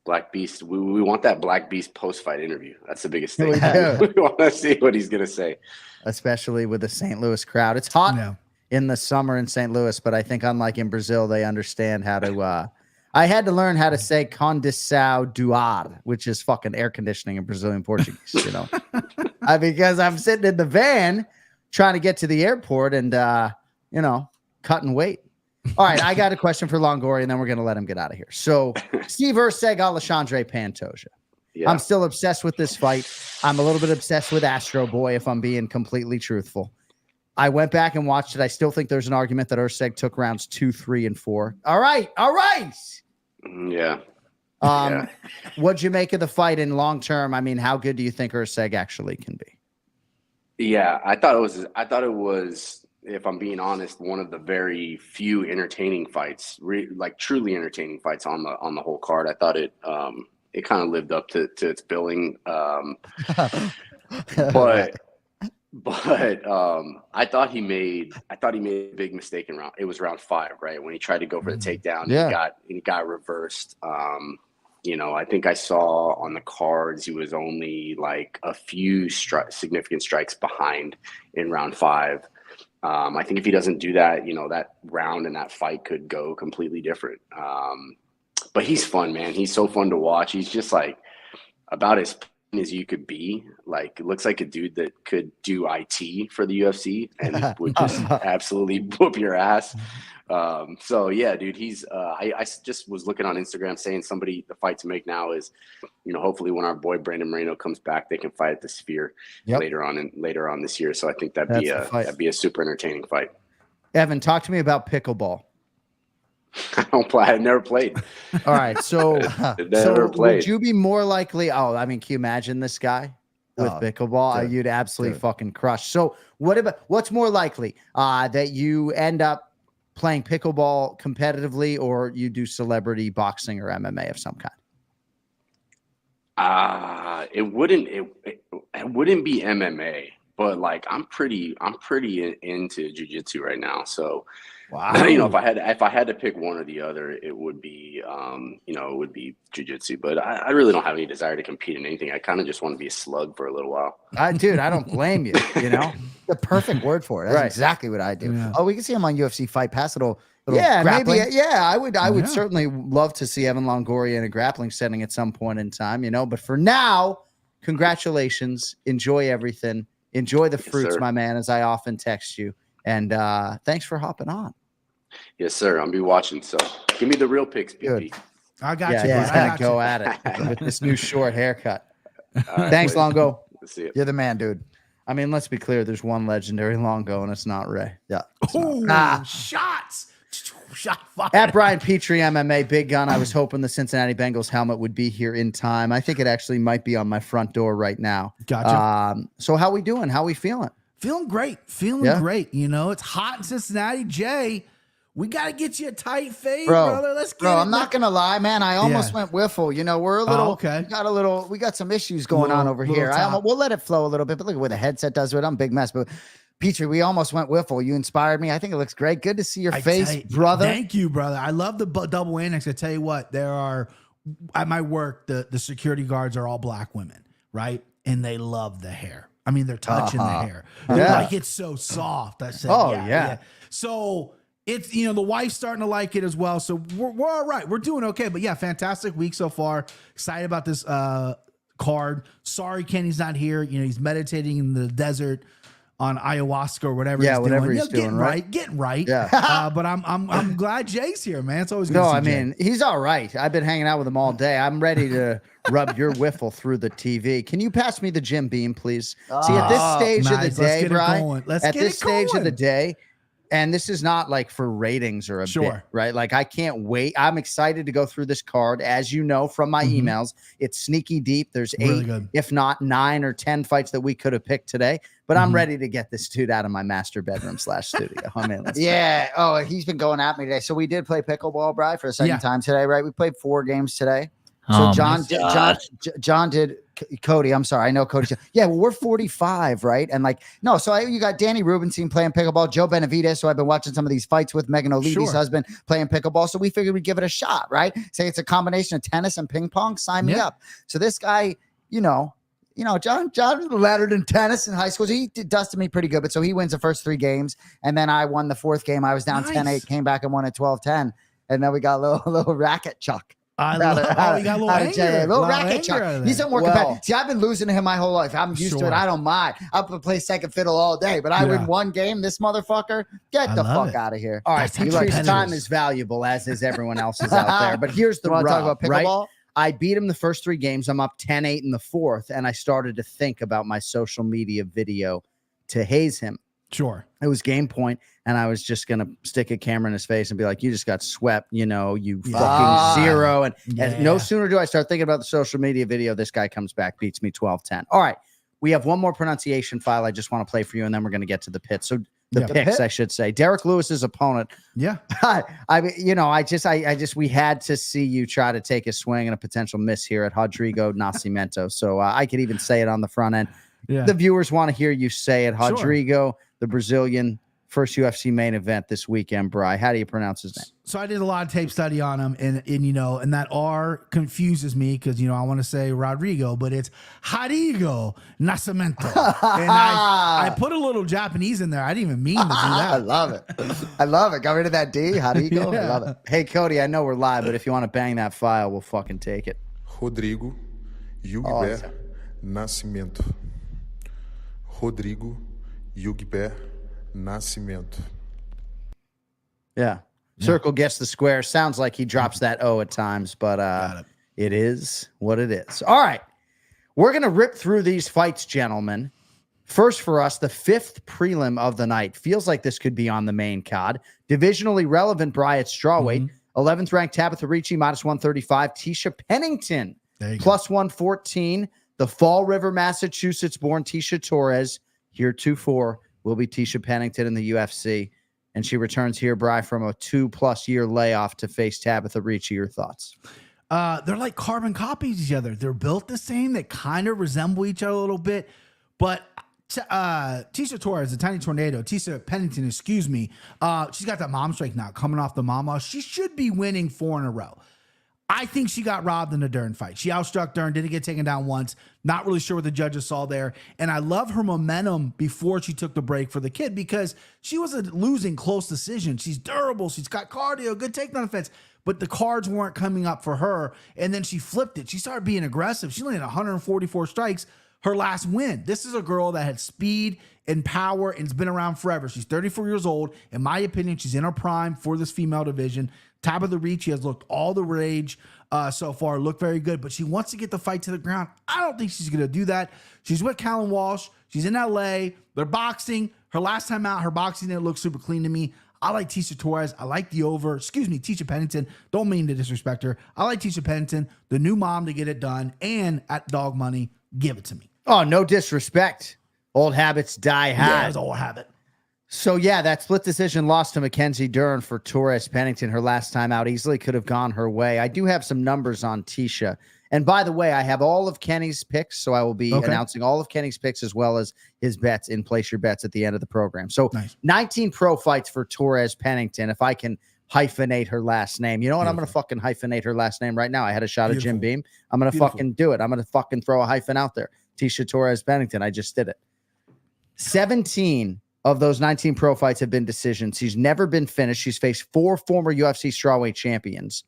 Black Beast. We want that Black Beast post fight interview. That's the biggest thing. We want to see what he's gonna say, especially with the St. Louis crowd. It's hot in the summer in St. Louis, but I think unlike in Brazil, they understand how to. I had to learn how to say condição do ar, which is fucking air conditioning in Brazilian Portuguese. Because I'm sitting in the van trying to get to the airport and cutting weight. All right, I got a question for Longoria, and then we're going to let him get out of here. So, Steve Erceg, Alexandre Pantoja. Yeah. I'm still obsessed with this fight. I'm a little bit obsessed with Astro Boy, if I'm being completely truthful. I went back and watched it. I still think there's an argument that Erceg took rounds 2, 3, and 4. All right. Yeah. What'd you make of the fight in long term? I mean, how good do you think Erceg actually can be? Yeah, I thought it was if I'm being honest, one of the very few entertaining fights, like truly entertaining fights on the whole card. I thought it kind of lived up to its billing. But I thought he made a big mistake in round 5, right? When he tried to go for the takedown, he got reversed. I think I saw on the cards he was only like a few significant strikes behind in round 5. I think if he doesn't do that, that round and that fight could go completely different. But he's fun, man. He's so fun to watch. He's just like about as as you could be. Like, it looks like a dude that could do IT for the UFC and would just absolutely whoop your ass. So yeah, dude, he's I just was looking on Instagram saying the fight to make now is, hopefully when our boy Brandon Moreno comes back, they can fight at the Sphere later on this year. So I think that'd be a super entertaining fight. Evan, talk to me about pickleball. I don't play. I've never played. All right. So, would you be more likely? Oh, I mean, can you imagine this guy with pickleball? Dude, you'd absolutely fucking crush. So what's more likely that you end up playing pickleball competitively, or you do celebrity boxing or MMA of some kind? It wouldn't be MMA, but like I'm pretty into jiu-jitsu right now. So wow. If I had to pick one or the other, it would be jiu-jitsu. But I really don't have any desire to compete in anything. I kind of just want to be a slug for a little while. Dude, I don't blame you. The perfect word for it. That's exactly what I do. Yeah. Oh, we can see him on UFC Fight Pass. Grappling. Maybe. Yeah, I would certainly love to see Evan Longoria in a grappling setting at some point in time. But for now, congratulations. Enjoy everything. Enjoy the fruits, my man, as I often text you. And thanks for hopping on. Yes, sir. I'll be watching. So give me the real picks, PP. I got you. He's gonna go at it with this new short haircut. Right, thanks, boys. Longo. See you. You're the man, dude. I mean, let's be clear. There's one legendary Longo, and it's not Ray. Yeah. Shots. Shot fired. At Brian Petrie MMA, Big Gun. I was hoping the Cincinnati Bengals helmet would be here in time. I think it actually might be on my front door right now. Gotcha. So how we doing? How we feeling? Feeling great. Great. It's hot in Cincinnati. Jay, we got to get you a tight fade, brother. Let's get it. I'm not going to lie, man. I almost went wiffle. We're a little, okay. We got some issues going on over here. We'll let it flow a little bit, but look at what the headset does to it. I'm a big mess, but Petrie, we almost went wiffle. You inspired me. I think it looks great. Good to see your face, brother. Thank you, brother. I love the double annex. I tell you what, there are, at my work, the security guards are all black women, right? And they love the hair. I mean, they're touching the hair. They're like, it's so soft. I said, yeah. So it's, the wife's starting to like it as well. So we're all right. We're doing okay. But yeah, fantastic week so far. Excited about this card. Sorry, Kenny's not here. He's meditating in the desert on ayahuasca or whatever. Yeah, whatever he's doing, right? Getting right. Yeah. But I'm glad Jay's here, man. It's always good. No, I mean, he's all right. I've been hanging out with him all day. I'm ready to rub your wiffle through the TV. Can you pass me the Jim Beam, please? See, at this stage of the day, Brian, at this stage of the day, and this is not like for ratings or a bit, right? Like, I can't wait. I'm excited to go through this card. As you know from my emails, it's sneaky deep. There's really 8, if not 9 or 10 fights that we could have picked today. But I'm ready to get this dude out of my master bedroom / studio. I mean, Oh, he's been going at me today. So we did play pickleball, Brian, for a second time today, right? We played 4 games today. So John did. Cody, I'm sorry. I know Cody. Yeah, well, we're 45, right? And you got Danny Rubenstein playing pickleball, Joe Benavides, so I've been watching some of these fights with Megan O'Leary's husband playing pickleball. So we figured we'd give it a shot, right? Say it's a combination of tennis and ping pong. Sign me up. So this guy, John lettered in tennis in high school. So he dusted me pretty good. But so he wins the first 3 games. And then I won the 4th game. I was down 10-8, came back and won at 12-10. And then we got a little racket chuck. You got a little anger. A little racket chuck. He's more competitive. See, I've been losing to him my whole life. I'm used to it. I don't mind. I'll play second fiddle all day. But I win one game. This motherfucker, get the fuck out of here. All right, Petrie's time is valuable, as is everyone else's out there. But here's the rub, talk about pickleball? Right? I beat him the first 3 games. I'm up 10-8 in the 4th, and I started to think about my social media video to haze him. Sure. It was game point, and I was just going to stick a camera in his face and be like, you just got swept, you fucking zero. And no sooner do I start thinking about the social media video, this guy comes back, beats me 12-10. All right. We have one more pronunciation file I just want to play for you, and then we're going to get to the pit. So The picks, I should say. Derrick Lewis's opponent. Yeah. I mean, we had to see you try to take a swing and a potential miss here at Rodrigo Nascimento. So I could even say it on the front end. Yeah. The viewers want to hear you say it. Rodrigo, the Brazilian, first UFC main event this weekend, Bri. How do you pronounce his name? So I did a lot of tape study on him, and that R confuses me because I want to say Rodrigo, but it's Rodrigo Nascimento. And I put a little Japanese in there. I didn't even mean to do that. I love it. I love it. Got rid of that D. Rodrigo. I love it. Hey, Cody, I know we're live, but if you want to bang that file, we'll fucking take it. Rodrigo Yugber Nascimento. Rodrigo Yugber Nascimento. Yeah. Circle gets the square. Sounds like he drops that O at times, but it is what it is. All right. We're going to rip through these fights, gentlemen. First for us, the 5th prelim of the night. Feels like this could be on the main card. Divisionally relevant, Bri, at strawweight. 11th ranked Tabitha Ricci, -135. Tisha Pennington, +114. The Fall River, Massachusetts-born Tisha Torres, heretofore, will be Tisha Pennington in the UFC. And she returns here, Bri, from a 2+ year layoff to face Tabitha Ricci. Your thoughts? They're like carbon copies of each other. They're built the same. They kind of resemble each other a little bit. But Tisha Torres, the tiny tornado, Tisha Pennington, excuse me, she's got that mom strike now coming off the mama. She should be winning 4 in a row. I think she got robbed in the Dern fight. She outstruck Dern, didn't get taken down once. Not really sure what the judges saw there. And I love her momentum before she took the break for the kid because she was a losing close decision. She's durable. She's got cardio, good takedown defense. But the cards weren't coming up for her. And then she flipped it. She started being aggressive. She landed 144 strikes. Her last win. This is a girl that had speed and power and has been around forever. She's 34 years old. In my opinion, she's in her prime for this female division. Tabitha Ricci has looked all the rage so far, looked very good, but she wants to get the fight to the ground. I don't think she's going to do that. She's with Callum Walsh. She's in LA. They're boxing. Her last time out, her boxing didn't look super clean to me. I like Tisha Torres. I like the over. Excuse me, Tisha Pennington. Don't mean to disrespect her. I like Tisha Pennington, the new mom to get it done, and at dog money, give it to me. Oh, no disrespect. Old habits die hard. Yeah, it's old habit. So, yeah, that split decision loss to Mackenzie Dern for Torres Pennington her last time out easily could have gone her way. I do have some numbers on Tisha. And by the way, I have all of Kenny's picks, so I will be announcing all of Kenny's picks as well as his bets in Place Your Bets at the end of the program. So 19 pro fights for Torres Pennington, if I can hyphenate her last name. You know what? I'm going to fucking hyphenate her last name right now. I had a shot at Jim Beam. I'm going to fucking do it. I'm going to fucking throw a hyphen out there. Tisha Torres Pennington. I just did it. 17 of those 19 pro fights have been decisions. She's never been finished. She's faced 4 former UFC strawweight champions.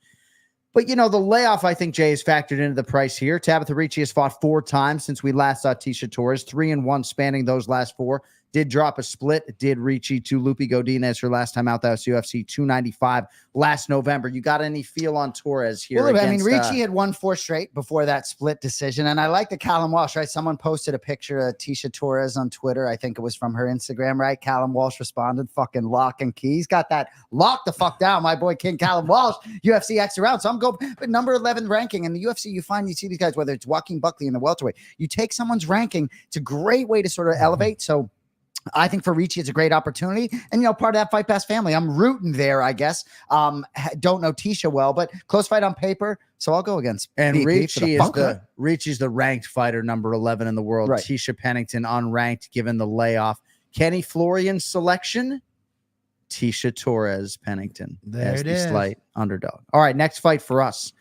But, the layoff, I think, Jay, has factored into the price here. Tabitha Ricci has fought 4 times since we last saw Tisha Torres, 3-1 spanning those last 4. Did drop a split, did Ricci to Lupe Godinez her last time out. That was UFC 295 last November. You got any feel on Torres here? Well, I mean, Ricci had won 4 straight before that split decision. And I like the Callum Walsh, right? Someone posted a picture of Tisha Torres on Twitter. I think it was from her Instagram, right? Callum Walsh responded, fucking lock and key. He's got that lock the fuck down, my boy King Callum Walsh, UFC X around. So I'm going with number 11 ranking. In the UFC, you see these guys, whether it's Joaquin Buckley in the welterweight, you take someone's ranking. It's a great way to sort of elevate. So I think for Ricci, it's a great opportunity. And, part of that Fight Pass family. I'm rooting there, I guess. Don't know Tisha well, but close fight on paper. So I'll go against And Ricci's the ranked fighter, number 11 in the world. Right. Tisha Pennington unranked, given the layoff. Kenny Florian's selection, Tisha Torres Pennington as the slight underdog. All right, next fight for us.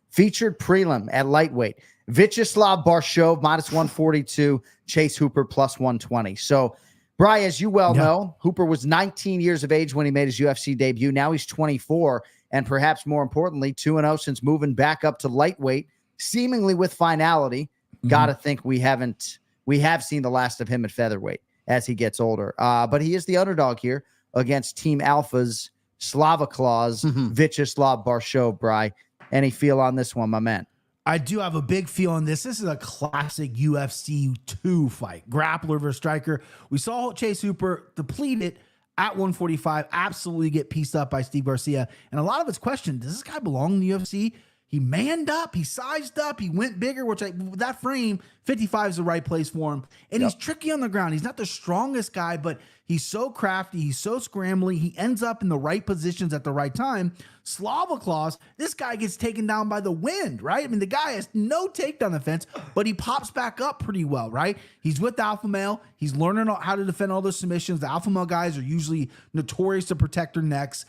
Featured prelim at lightweight. Vyacheslav Barshov, -142. Chase Hooper, +120. So, Bri, as you well know, Hooper was 19 years of age when he made his UFC debut. Now he's 24, and perhaps more importantly, 2-0 since moving back up to lightweight, seemingly with finality. Got to think we have seen the last of him at featherweight as he gets older. But he is the underdog here against Team Alpha's Slava Claus, Vyacheslav Barshov. Bri, any feel on this one, my man? I do have a big feel on this. This is a classic UFC 2 fight. Grappler versus striker. We saw Chase Hooper depleted at 145, absolutely get pieced up by Steve Garcia. And a lot of it's questioned, does this guy belong in the UFC? He manned up, he sized up, he went bigger, which that frame, 55 is the right place for him. And he's tricky on the ground. He's not the strongest guy, but he's so crafty, he's so scrambly, he ends up in the right positions at the right time. Slava Claus, this guy gets taken down by the wind, right? I mean, the guy has no takedown defense, but he pops back up pretty well, right? He's with the alpha male. He's learning how to defend all those submissions. The alpha male guys are usually notorious to protect their necks.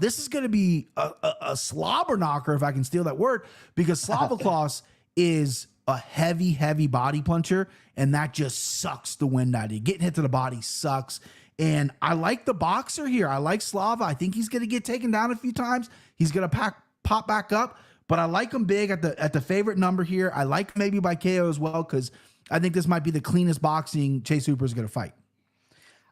This is going to be a slobber knocker, if I can steal that word, because Slava Claus is a heavy body puncher, and that just sucks the wind out of you. Getting hit to the body sucks. And I like the boxer here. I like Slava. I think he's going to get taken down a few times. He's going to pop back up, but I like him big at the favorite number here. I like maybe by KO as well, because I think this might be the cleanest boxing Chase Hooper is going to fight.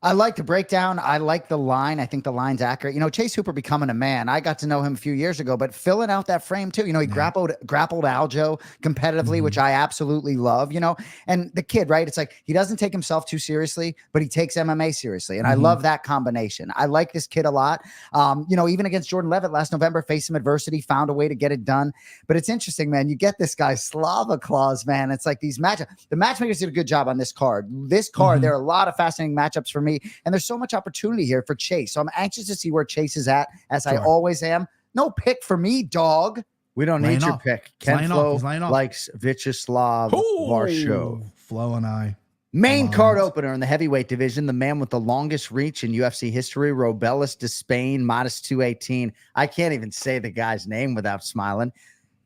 I like the breakdown. I like the line. I think the line's accurate. You know, Chase Hooper becoming a man. I got to know him a few years ago, but filling out that frame too. You know, he grappled Aldo competitively, which I absolutely love, you know, and the kid, right? It's like, he doesn't take himself too seriously, but he takes MMA seriously. And I love that combination. I like this kid a lot. You know, even against Jordan Levitt last November, faced some adversity, found a way to get it done. But it's interesting, man. You get this guy Slava Claus, man. It's like these matchups. The matchmakers did a good job on this card. There are a lot of fascinating matchups for me. And there's so much opportunity here for Chase. So I'm anxious to see where Chase is at, as I always am. No pick for me, dog. We don't need your pick. KenFlo likes Vyacheslav Varsho. Flo and I. Main card opener in the heavyweight division, the man with the longest reach in UFC history, Robelis Despain, -218. I can't even say the guy's name without smiling.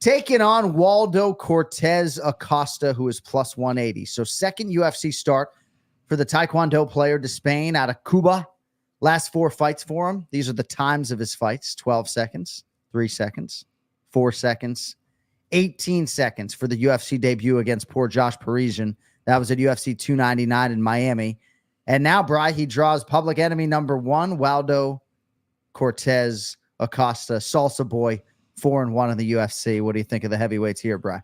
Taking on Waldo Cortez Acosta, who is +180. So second UFC start for the Taekwondo player Despain out of Cuba. Last 4 fights for him. These are the times of his fights: 12 seconds, 3 seconds, 4 seconds, 18 seconds for the UFC debut against poor Josh Parisian. That was at UFC 299 in Miami. And now, Bri, he draws public enemy number 1, Waldo Cortez Acosta, Salsa Boy, 4-1 in the UFC. What do you think of the heavyweights here, Bri?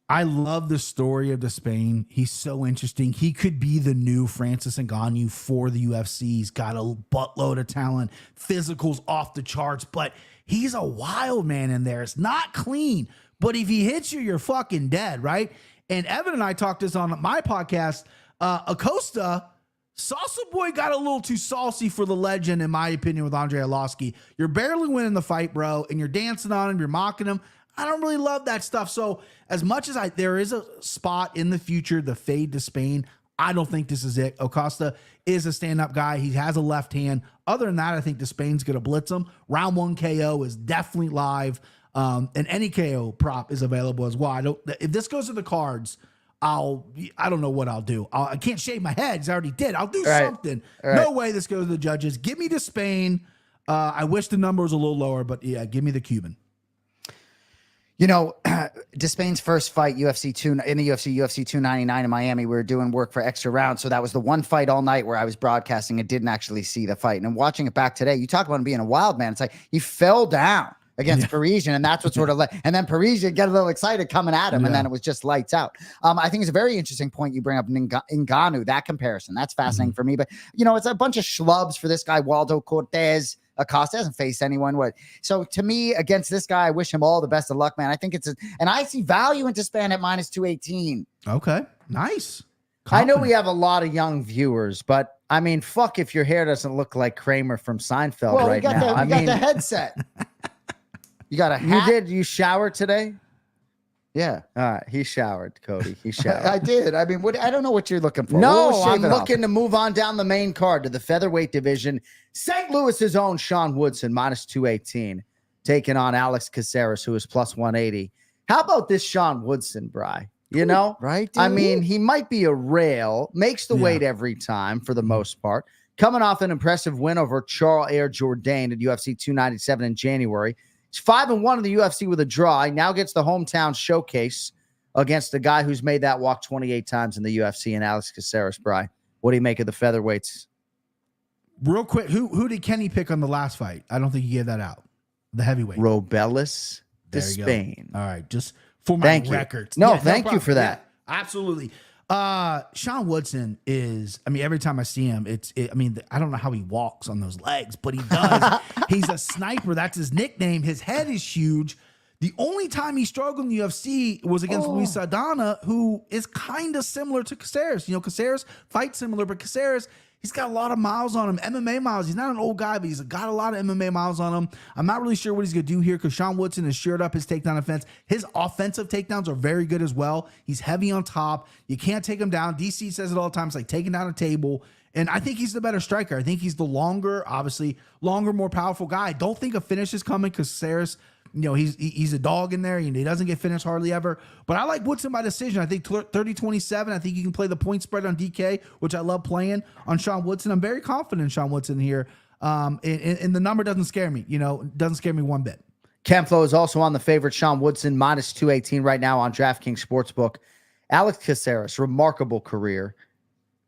I love the story of Despain. He's so interesting. He could be the new Francis Ngannou for the UFC. He's got a buttload of talent, physicals off the charts, but he's a wild man in there. It's not clean, but if he hits you, you're fucking dead, right? And Evan and I talked this on my podcast. Acosta, Salsa Boy got a little too saucy for the legend, in my opinion, with Andrei Arlovski. You're barely winning the fight, bro, and you're dancing on him, you're mocking him. I don't really love that stuff. So as much as there is a spot in the future, the fade to Spain, I don't think this is it. Acosta is a stand-up guy. He has a left hand. Other than that, I think Despain's going to blitz him. Round 1 KO is definitely live. And any KO prop is available as well. If this goes to the cards, I don't know what I'll do. I can't shave my head. I already did. I'll do something. No way this goes to the judges. Give me Despain. I wish the number was a little lower, but yeah, give me the Cuban. You know, Despain's first fight, UFC 299 in Miami, we were doing work for Extra Round. So that was the one fight all night where I was broadcasting and didn't actually see the fight. And watching it back today, you talk about him being a wild man. It's like he fell down against Parisian, and that's what sort of and then Parisian get a little excited coming at him, and then it was just lights out. I think it's a very interesting point you bring up, Ngannou, that comparison. That's fascinating for me. But, you know, it's a bunch of schlubs for this guy, Waldo Cortez Acosta. Hasn't faced anyone. So to me, against this guy, I wish him all the best of luck, man. I think and I see value in Despain at -218. Okay, nice. I know we have a lot of young viewers, but I mean, fuck if your hair doesn't look like Kramer from Seinfeld now. We got the headset. You got a hat? You showered today? Yeah. All right. He showered, Cody. He showered. I did. I mean, I don't know what you're looking for. No, I'm looking to move on down the main card to the featherweight division. St. Louis's own Sean Woodson, -218, taking on Alex Caceres, who is +180. How about this Sean Woodson, Bri? You know? Right, dude? I mean, he might be a rail, makes the weight every time for the most part. Coming off an impressive win over Charles Air Jourdain at UFC 297 in January. He's 5-1 in the UFC with a draw. He now gets the hometown showcase against the guy who's made that walk 28 times in the UFC, and Alex Caceres, Bri. What do you make of the featherweights? Real quick, who did Kenny pick on the last fight? I don't think he gave that out. The heavyweight. Robelis Despain. All right, just for my records. No, thank you for that. Yeah, absolutely. Sean Woodson is, I mean, every time I see him, I don't know how he walks on those legs, but he does. He's a sniper. That's his nickname. His head is huge. The only time he struggled in the UFC was against Luis Saldana, who is kind of similar to Caceres. You know, Caceres fights similar, but Caceres, he's got a lot of miles on him, MMA miles. He's not an old guy, but he's got a lot of MMA miles on him. I'm not really sure what he's going to do here because Sean Woodson has shored up his takedown offense. His offensive takedowns are very good as well. He's heavy on top. You can't take him down. DC says it all the time. It's like taking down a table. And I think he's the better striker. I think he's the longer, more powerful guy. I don't think a finish is coming because Caceres, you know, he's a dog in there. You know, he doesn't get finished hardly ever. But I like Woodson by decision. I think 30-27. I think you can play the point spread on DK, which I love playing on Sean Woodson. I'm very confident in Sean Woodson here. And the number doesn't scare me. You know, doesn't scare me one bit. KenFlo is also on the favorite Sean Woodson, minus 218 right now on DraftKings Sportsbook. Alex Caceres, remarkable career.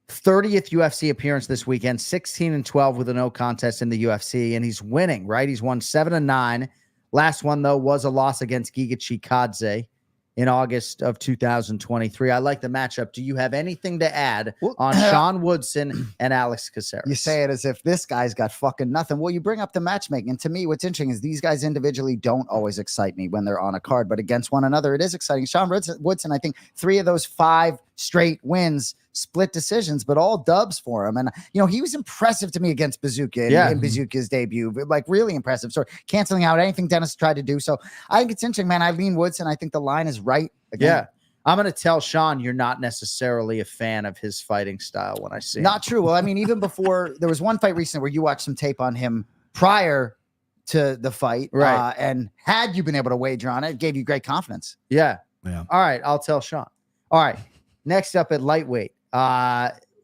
30th UFC appearance this weekend, 16-12 with a no contest in the UFC, and he's winning, right? He's won 7-9. Last one, though, was a loss against Giga Chikadze in August of 2023. I like the matchup. Do you have anything to add on Sean Woodson and Alex Caceres? You say it as if this guy's got fucking nothing. Well, you bring up the matchmaking. And to me, what's interesting is these guys individually don't always excite me when they're on a card, but against one another, it is exciting. Sean Woodson, I think 3 of those 5 straight wins, split decisions, but all dubs for him. And, you know, he was impressive to me against Bazooka in Bazooka's debut, like really impressive. So canceling out anything Dennis tried to do. So I think it's interesting, man. I lean Woodson. I think the line is right. Again. Yeah. I'm going to tell Sean you're not necessarily a fan of his fighting style when I see him. Not true. Well, I mean, even before, there was one fight recently where you watched some tape on him prior to the fight. Right. And had you been able to wager on it gave you great confidence. Yeah. All right. I'll tell Sean. All right. Next up at lightweight.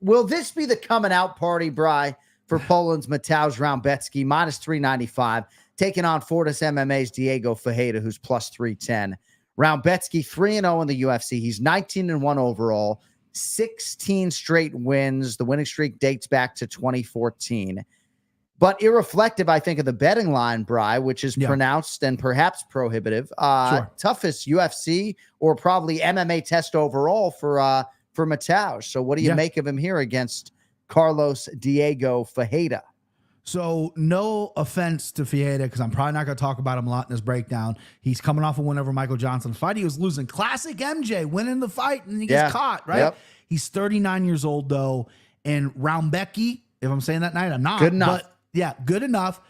Will this be the coming out party, Bri, for Poland's Mateusz Raumbecki, minus 395, taking on Fortis MMA's Diego Ferreira, who's plus 310. Raumbecki 3-0 in the UFC. He's 19-1 overall, 16 straight wins. The winning streak dates back to 2014. But irreflective, I think, of the betting line, Bri, which is pronounced and perhaps prohibitive. Toughest UFC or probably MMA test overall for Mateusz. So what do you make of him here against Carlos Diego Ferreira? So no offense to Ferreira, because I'm probably not going to talk about him a lot in this breakdown. He's coming off a win over Michael Johnson's fight. He was losing. Classic MJ, winning the fight, and he gets caught, right? Yep. He's 39 years old, though. And Raumbecki, if I'm saying that night, I'm not. Good enough. But good enough.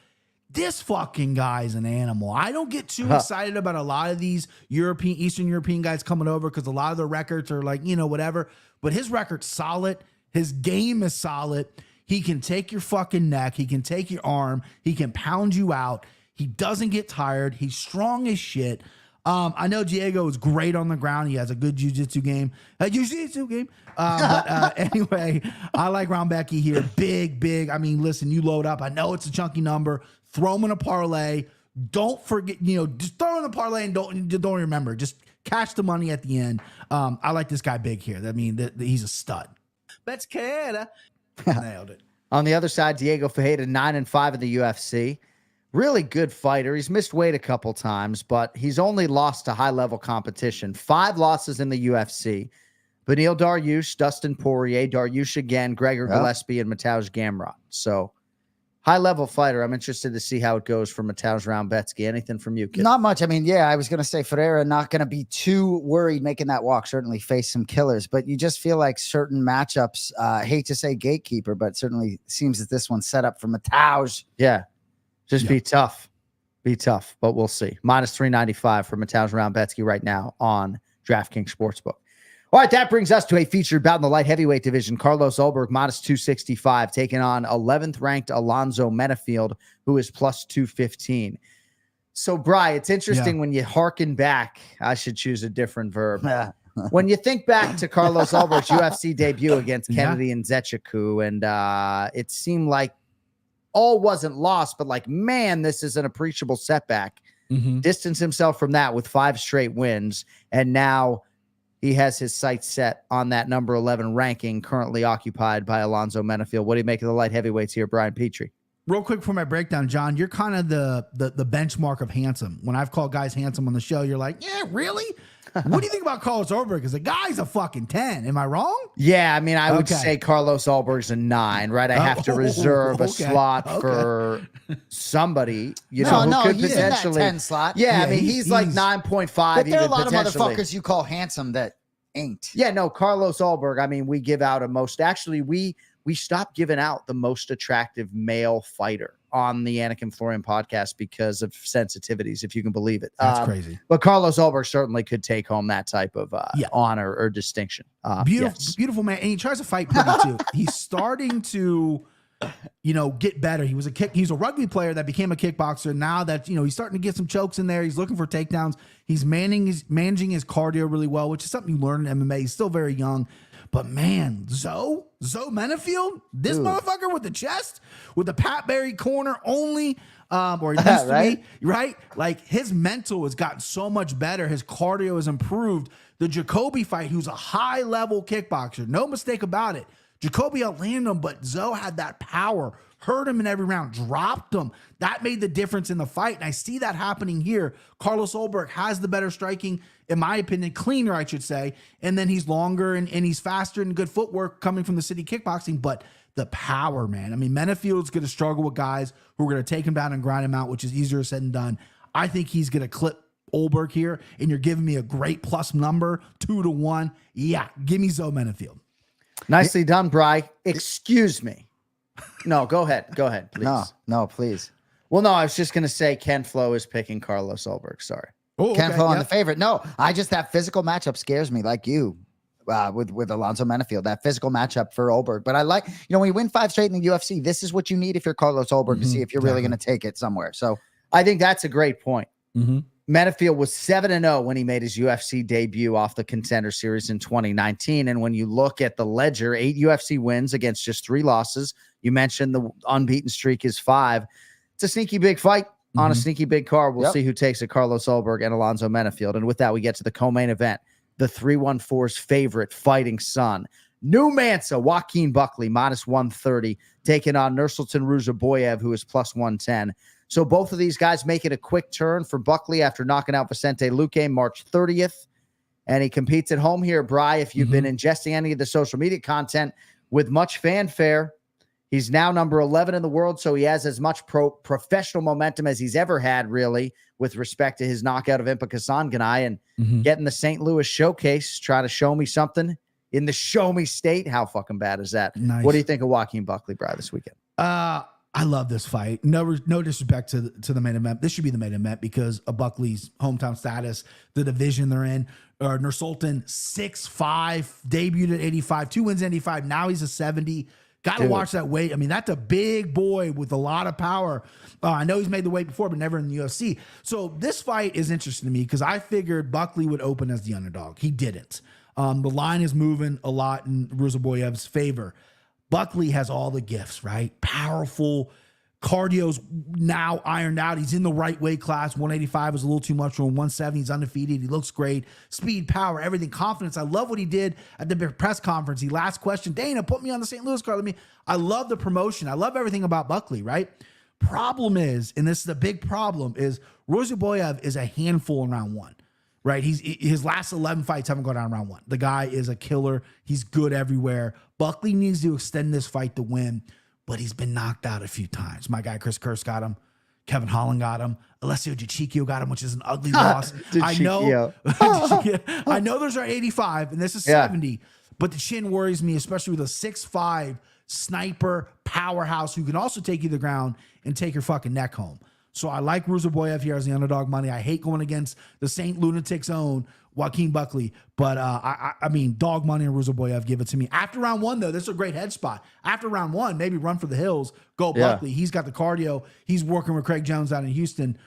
This fucking guy's an animal. I don't get too excited about a lot of these Eastern European guys coming over because a lot of their records are like, you know, whatever. But his record's solid. His game is solid. He can take your fucking neck. He can take your arm. He can pound you out. He doesn't get tired. He's strong as shit. I know Diego is great on the ground. He has a good jiu-jitsu game. But anyway, I like Raumbecki here. Big. I mean, listen, you load up. I know it's a chunky number. Throw him in a parlay. Don't forget, just throw in a parlay and don't remember. Just cash the money at the end. I like this guy big here. I mean, he's a stud. That's Canada. Nailed it. On the other side, Diego Ferreira, 9-5 in the UFC. Really good fighter. He's missed weight a couple times, but he's only lost to high-level competition. 5 losses in the UFC. Beneil Dariush, Dustin Poirier, Dariush again, Gregor Gillespie, and Mateusz Gamrot. So, high-level fighter. I'm interested to see how it goes for Mateusz Raumbecki. Anything from you, kid? Not much. I mean, I was going to say Ferreira not going to be too worried making that walk. Certainly face some killers, but you just feel like certain matchups, hate to say gatekeeper, but certainly seems that this one's set up for Mateusz. Yeah. Just be tough. Be tough, but we'll see. Minus 395 for Mateusz Raumbecki right now on DraftKings Sportsbook. All right, that brings us to a featured bout in the light heavyweight division. Carlos Ulberg, minus 265, taking on 11th ranked Alonzo Menafield, who is plus 215. So, Bri, it's interesting when you hearken back. I should choose a different verb. When you think back to Carlos Ulberg's UFC debut against Kennedy and Nzechukwu, and it seemed like all wasn't lost, but like, man, this is an appreciable setback. Distanced himself from that with 5 straight wins, and now he has his sights set on that number 11 ranking currently occupied by Alonzo Menafield. What do you make of the light heavyweights here, Brian Petrie? Real quick for my breakdown, John, you're kind of the benchmark of handsome. When I've called guys handsome on the show, you're like, yeah, really? What do you think about Carlos Ulberg? Because the guy's a fucking 10. Am I wrong? Yeah, I mean, I would say Carlos Ulberg's a 9, right? I have to reserve a slot for somebody, who could he's potentially in that 10 slot. Yeah, I mean, he's like 9.5. But there are a lot of motherfuckers you call handsome that ain't. Yeah, no, Carlos Ulberg. I mean, we give out we stopped giving out the most attractive male fighter on the Anik and Florian podcast because of sensitivities, if you can believe it. That's crazy. But Carlos Ulberg certainly could take home that type of honor or distinction. Beautiful man. And he tries to fight pretty too. He's starting to, get better. He's a rugby player that became a kickboxer. Now that, he's starting to get some chokes in there. He's looking for takedowns. He's managing his cardio really well, which is something you learn in MMA. He's still very young. But man, Zoe Menafield, this motherfucker with the chest, with the Pat Barry corner only, or he used to be, right? Like his mental has gotten so much better. His cardio has improved. The Jacoby fight, who's a high level kickboxer, no mistake about it. Jacoby outlanded him, but Zoe had that power, hurt him in every round, dropped him. That made the difference in the fight. And I see that happening here. Carlos Ulberg has the better striking, in my opinion, cleaner, I should say. And then he's longer and he's faster and good footwork coming from the city kickboxing. But the power, man. I mean, Menafield's going to struggle with guys who are going to take him down and grind him out, which is easier said than done. I think he's going to clip Ulberg here. And you're giving me a great plus number, 2-1. Yeah, give me Zoe Menafield. Nicely done, Bri. Excuse me. No, go ahead. Go ahead, please. No, please. Well, no, I was just going to say KenFlo is picking Carlos Ulberg. Sorry. KenFlo on the favorite. No, that physical matchup scares me like you with Alonzo Menafield, that physical matchup for Ulberg. But I like, when you win 5 straight in the UFC, this is what you need if you're Carlos Ulberg to see if you're really going to take it somewhere. So I think that's a great point. Menafield was 7-0 when he made his UFC debut off the Contender Series in 2019. And when you look at the ledger, 8 UFC wins against just 3 losses. You mentioned the unbeaten streak is 5. It's a sneaky big fight on a sneaky big card. We'll see who takes it, Carlos Ulberg and Alonzo Menafield. And with that, we get to the co-main event. The 314's favorite fighting son, New Mansa, Joaquin Buckley, minus 130, taking on Nursultan Ruzaboyev, who is plus 110. So both of these guys making a quick turn for Buckley after knocking out Vicente Luque March 30th. And he competes at home here, Bri. If you've been ingesting any of the social media content with much fanfare, he's now number 11 in the world, so he has as much professional momentum as he's ever had, really, with respect to his knockout of Impa Kasanganay and getting the St. Louis showcase, try to show me something in the show me state. How fucking bad is that? Nice. What do you think of Joaquin Buckley, Bri, this weekend? I love this fight. No disrespect to the main event. This should be the main event because of Buckley's hometown status, the division they're in. Nursultan, 6'5", debuted at 85, 2 wins at 85. Now he's a 70. Got to watch that weight. I mean, that's a big boy with a lot of power. I know he's made the weight before, but never in the UFC. So this fight is interesting to me because I figured Buckley would open as the underdog. He didn't. The line is moving a lot in Ruzaboyev's favor. Buckley has all the gifts, right? Powerful. Cardio's now ironed out. He's in the right weight class. 185 is a little too much for him. 170, he's undefeated. He looks great. Speed, power, everything. Confidence. I love what he did at the press conference. He last question, Dana, put me on the St. Louis card. I love the promotion. I love everything about Buckley, right? Problem is, and this is the big problem, is Ruzaboyev is a handful in round 1. Right, his last 11 fights haven't gone down round 1. The guy is a killer. He's good everywhere. Buckley needs to extend this fight to win, but he's been knocked out a few times. My guy Chris Kurse got him. Kevin Holland got him. Alessio Gichicchio got him, which is an ugly loss. I know. I know those are 85, and this is 70, but the chin worries me, especially with a 6'5" sniper powerhouse who can also take you to the ground and take your fucking neck home. So I like Ruzaboyev here as the underdog money. I hate going against the St. Lunatic's own Joaquin Buckley, but I mean, dog money on Ruzaboyev, give it to me. After round 1, though, this is a great head spot. After round 1, maybe run for the hills, go Buckley. He's got the cardio. He's working with Craig Jones down in Houston,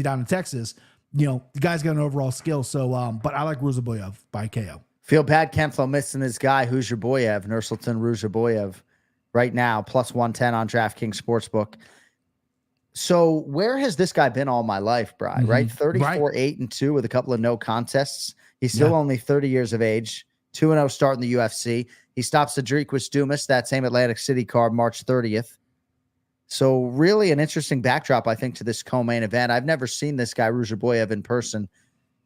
down in Texas. The guy's got an overall skill. So, but I like Ruzaboyev by KO. Feel bad, KenFlo, missing his guy. Who's your Boyev? Nursultan Ruzaboyev right now, plus 110 on DraftKings Sportsbook. So where has this guy been all my life, Bri? Right? 34-8-2 with a couple of no contests. He's still only 30 years of age. 2-0 start in the UFC. He stops Cedric Dumas, that same Atlantic City card, March 30th. So really an interesting backdrop, I think, to this co-main event. I've never seen this guy, Ruzaboyev, in person.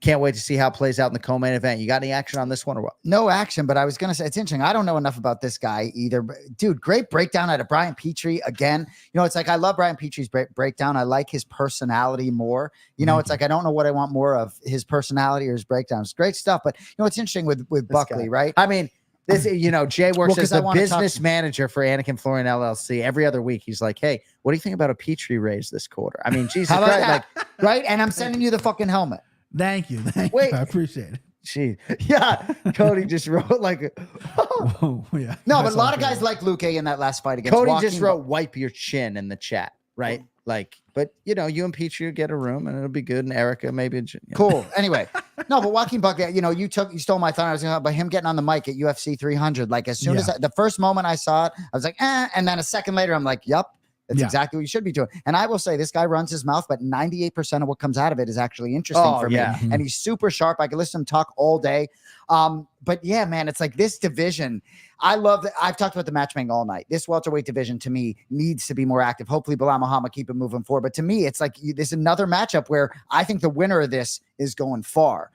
Can't wait to see how it plays out in the co-main event. You got any action on this one or what? No action, but I was going to say, it's interesting. I don't know enough about this guy either. But dude, great breakdown out of Brian Petrie again. You know, it's like, I love Brian Petrie's breakdown. I like his personality more. You know, it's like, I don't know what I want more of, his personality or his breakdowns. Great stuff. But, you know, it's interesting with Buckley, right? I mean, this, you know, Jay works as the business manager for Anik and Florian LLC. Every other week, he's like, hey, what do you think about a Petrie raise this quarter? I mean, Jesus Christ, like, right? And I'm sending you the fucking helmet. Thank you. Wait. I appreciate it. Gee. Yeah. Cody just wrote like, oh, yeah. No, but a lot of guys like Luque in that last fight against Cody Joaquin. just wrote wipe your chin in the chat, right? Like, but you know, you and Petrie get a room and it'll be good. And Erica, maybe. You know. Cool. Anyway, no, but Joaquin Buckley, you know, you stole my thunder. I was going to about him getting on the mic at UFC 300. Like, as soon as the first moment I saw it, I was like, and then a second later, I'm like, yep. That's exactly what you should be doing. And I will say, this guy runs his mouth, but 98% of what comes out of it is actually interesting for me. And he's super sharp. I can listen to him talk all day. But yeah, man, it's like this division. I love that. I've talked about the matchmaking all night. This welterweight division to me needs to be more active. Hopefully Bilal Muhammad keep it moving forward. But to me, it's like this another matchup where I think the winner of this is going far.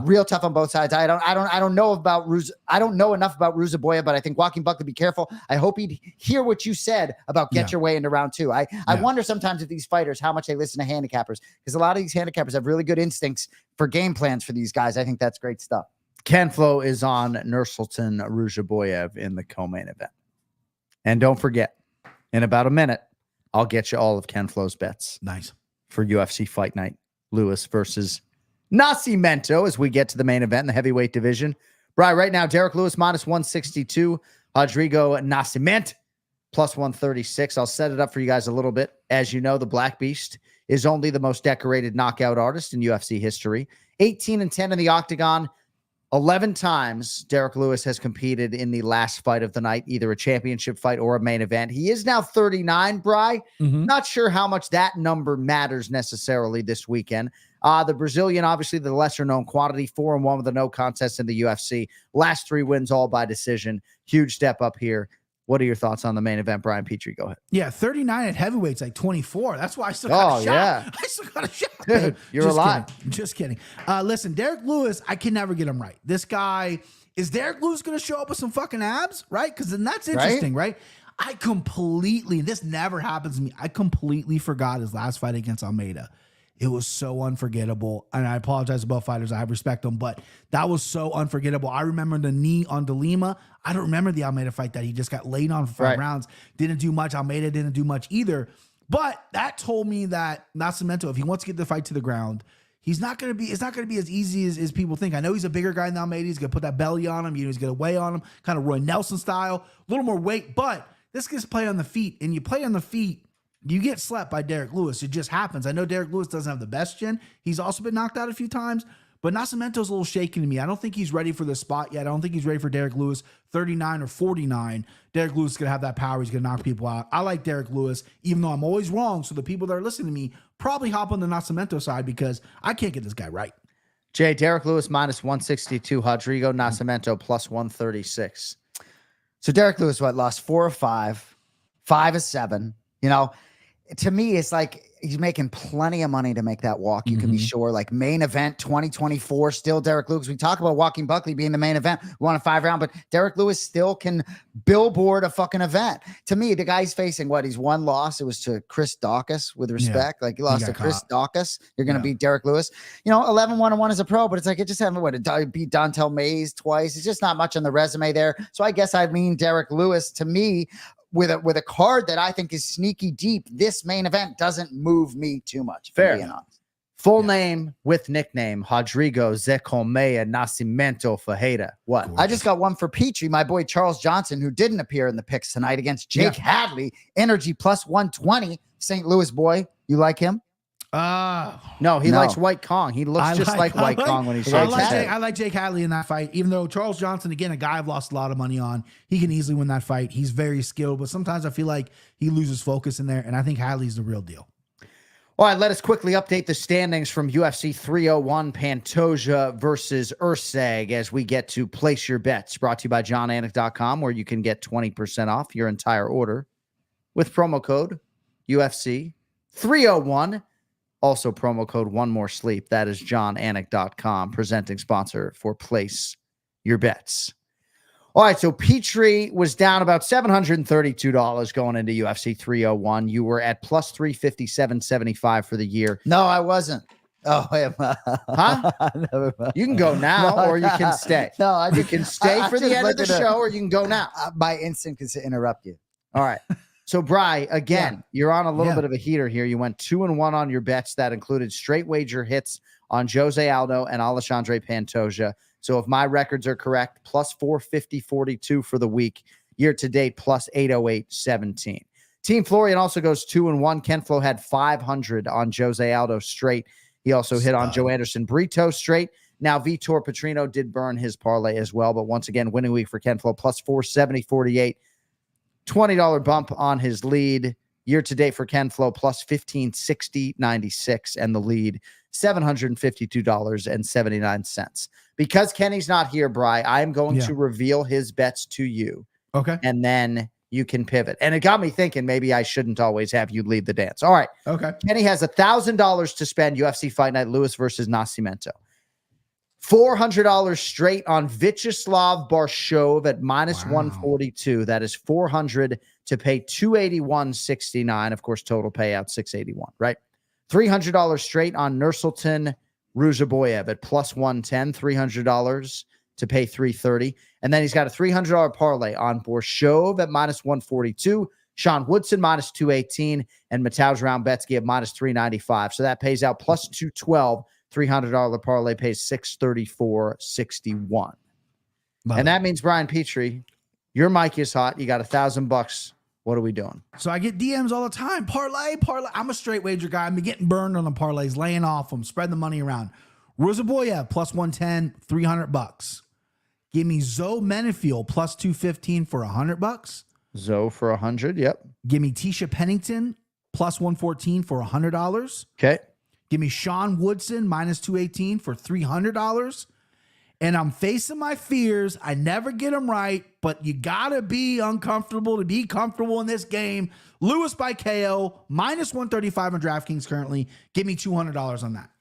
Real tough on both sides. I don't know about Ruz. I don't know enough about Ruzaboya, but I think Joaquin Buckley, be careful. I hope he'd hear what you said about get your way into round two. I wonder sometimes if these fighters, how much they listen to handicappers, because a lot of these handicappers have really good instincts for game plans for these guys. I think that's great stuff. KenFlo is on Nursultan Ruzaboyev in the co-main event. And don't forget, in about a minute, I'll get you all of KenFlo's bets. Nice. For UFC Fight Night. Lewis versus Nascimento as we get to the main event in the heavyweight division. Right now, Derrick Lewis minus 162. Rodrigo Nascimento plus 136. I'll set it up for you guys a little bit. As you know, the Black Beast is only the most decorated knockout artist in UFC history. 18-10 in the octagon. 11 times Derrick Lewis has competed in the last fight of the night, either a championship fight or a main event. He is now 39, Bri. Not sure how much that number matters necessarily this weekend. The Brazilian, obviously the lesser known quantity, 4-1 with a no contest in the UFC. Last 3 wins all by decision. Huge step up here. What are your thoughts on the main event, Brian Petrie? Go ahead. Yeah, 39 at heavyweight's like 24. That's why I still got a shot. Yeah. I still got a shot. Dude, you're alive. Just kidding. Listen, Derrick Lewis, I can never get him right. This guy, is Derrick Lewis going to show up with some fucking abs? Right? Because then that's interesting, right? This never happens to me. I completely forgot his last fight against Almeida. It was so unforgettable. And I apologize to both fighters. I respect them, but that was so unforgettable. I remember the knee on De Lima. I don't remember the Almeida fight that he just got laid on for 5 rounds. Didn't do much. Almeida didn't do much either. But that told me that Nascimento, if he wants to get the fight to the ground, it's not going to be as easy as people think. I know he's a bigger guy than Almeida. He's going to put that belly on him. He's going to weigh on him, kind of Roy Nelson style, a little more weight. But this gets play on the feet, and you play on the feet, you get slept by Derrick Lewis. It just happens. I know Derrick Lewis doesn't have the best chin. He's also been knocked out a few times, but Nascimento's a little shaky to me. I don't think he's ready for the spot yet. I don't think he's ready for Derrick Lewis, 39 or 49. Derrick Lewis is going to have that power. He's going to knock people out. I like Derrick Lewis, even though I'm always wrong. So the people that are listening to me probably hop on the Nascimento side because I can't get this guy right. Jay, Derrick Lewis minus 162. Rodrigo Nascimento plus 136. So Derrick Lewis, lost 4 of 5, 5 of 7, you know. To me, it's like he's making plenty of money to make that walk. You can be sure. Like main event 2024, still Derrick Lewis. We talk about Joaquin Buckley being the main event. We won a 5-round, but Derrick Lewis still can billboard a fucking event. To me, the guy's facing he's 1 loss. It was to Chris Daukaus, with respect. Like he lost to Chris Daukaus. You're going to beat Derrick Lewis. 11-1-1 as a pro, but it's like it just haven't beat Dontel Mays twice. It's just not much on the resume there. So I guess I lean Derrick Lewis. To me, with a card that I think is sneaky deep, this main event doesn't move me too much. Fair. Full name with nickname, Rodrigo Zecolmeia Nascimento Ferreira. What? I just got one for Petrie, my boy Charles Johnson, who didn't appear in the picks tonight against Jake Hadley. Energy plus 120. St. Louis boy. You like him? No, he likes White Kong. He looks just like White Kong when he shakes his head. I like Jake Hadley in that fight, even though Charles Johnson, again, a guy I've lost a lot of money on. He can easily win that fight. He's very skilled, but sometimes I feel like he loses focus in there, and I think Hadley's the real deal. All right, let us quickly update the standings from UFC 301, Pantoja versus Ursag as we get to place your bets. Brought to you by JonAnik.com, where you can get 20% off your entire order with promo code UFC 301. Also, promo code One More Sleep. That is JonAnik.com, presenting sponsor for Place Your Bets. All right, so Petrie was down about $732 going into UFC 301. You were at plus 357.75 for the year. No, I wasn't. Oh, huh? You can go now, or you can stay. No, you can stay for the end of the show, or you can go now. My instinct is to interrupt you. All right. So, Bri, again, you're on a little bit of a heater here. You went 2-1 on your bets. That included straight wager hits on Jose Aldo and Alexandre Pantoja. So if my records are correct, plus 450.42 for the week. Year to date, plus 808.17. Team Florian also goes 2-1. KenFlo had 500 on Jose Aldo straight. He also hit on Joe Anderson Brito straight. Now, Vitor Petrino did burn his parlay as well. But once again, winning week for KenFlo, plus 470.48. $20 bump on his lead. Year to date for KenFlo, plus 1560.96, and the lead $752.79. Because Kenny's not here, Bri, I am going to reveal his bets to you. Okay. And then you can pivot. And it got me thinking maybe I shouldn't always have you lead the dance. All right. Okay. Kenny has $1,000 to spend UFC Fight Night Lewis versus Nascimento. $400 straight on Vyacheslav Barshov at minus 142. That is $400 to pay $281.69. Of course, total payout $681, right? $300 straight on Nursultan Ruzaboyev at plus 110. $300 to pay $330. And then he's got a $300 parlay on Barshov at minus 142. Sean Woodson minus 218, and Mateusz Raumbetsky at minus 395. So that pays out plus 212. $300 parlay pays $634.61. And that means, Brian Petrie, your mic is hot. You got $1,000. What are we doing? So I get DMs all the time. Parlay. I'm a straight wager guy. I'm getting burned on the parlays, laying off them, spreading the money around. Ruzaboyev plus 110, $300. Give me Zoe Menefiel plus 215 for $100. Zoe for 100. Yep. Give me Tisha Pennington plus 114 for $100. Okay. Give me Sean Woodson minus 218 for $300. And I'm facing my fears. I never get them right, but you got to be uncomfortable to be comfortable in this game. Lewis by KO, minus 135 on DraftKings currently. Give me $200 on that.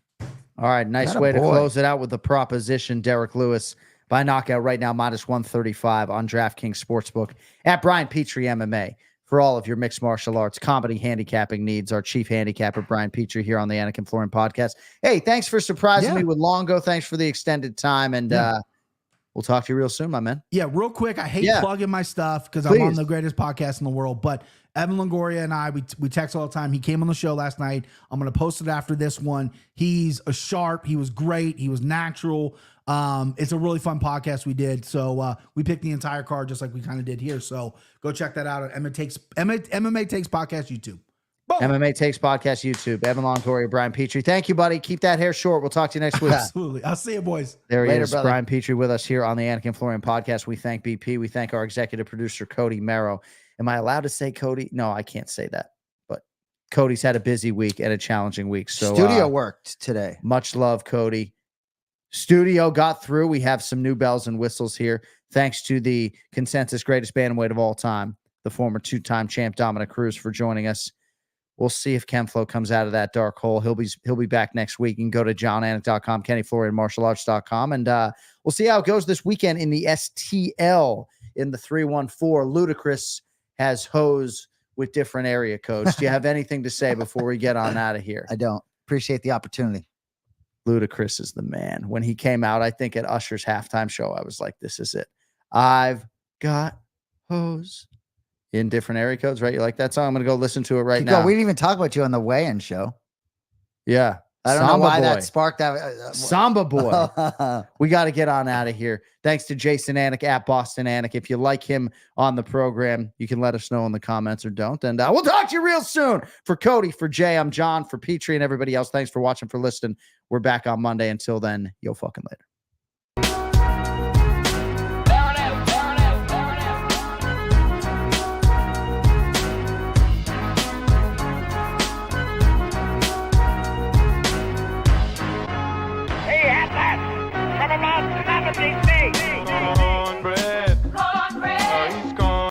All right, nice way to close it out with the proposition. Derrick Lewis by knockout right now, minus 135 on DraftKings Sportsbook. At Brian Petrie MMA. For all of your mixed martial arts, comedy, handicapping needs, our chief handicapper, Brian Petrie, here on the Anik and Florian podcast. Hey, thanks for surprising me with Longo. Thanks for the extended time, and we'll talk to you real soon, my man. Yeah, real quick, I hate plugging my stuff because I'm on the greatest podcast in the world, but Evan Longoria and I, we text all the time. He came on the show last night. I'm going to post it after this one. He's a sharp. He was great. He was natural. It's a really fun podcast we did. So we picked the entire card just like we kind of did here. So go check that out at MMA Takes Podcast YouTube. Boom. MMA Takes Podcast YouTube. Evan Longoria, Brian Petrie. Thank you, buddy. Keep that hair short. We'll talk to you next week. Absolutely. I'll see you, boys. There he is, brother. Brian Petrie with us here on the Anik and Florian podcast. We thank BP. We thank our executive producer, Cody Merrow. Am I allowed to say Cody? No, I can't say that. But Cody's had a busy week and a challenging week. So studio worked today. Much love, Cody. Studio got through. We have some new bells and whistles here. Thanks to the consensus greatest bantamweight of all time, the former two-time champ Dominick Cruz, for joining us. We'll see if KenFlo comes out of that dark hole. He'll be back next week. You can go to jonanik.com, KennyFlorianMartialArts.com, and we'll see how it goes this weekend in the STL in the 314. Ludacris has hose with different area codes. Do you have anything to say before we get on out of here? I don't. Appreciate the opportunity. Ludacris is the man. When he came out, I think at Usher's halftime show, I was like, this is it. I've got hose in different area codes, right? You like that song? I'm going to go listen to it right now. We didn't even talk about you on the weigh-in show. Yeah. I don't know why that sparked that. Samba Boy. We got to get on out of here. Thanks to Jason Anik at Boston Anik. If you like him on the program, you can let us know in the comments or don't. And we'll talk to you real soon. For Cody, for Jay, I'm John, for Petrie, and everybody else. Thanks for watching, for listening. We're back on Monday. Until then, yo fucking later. From about 11 DC.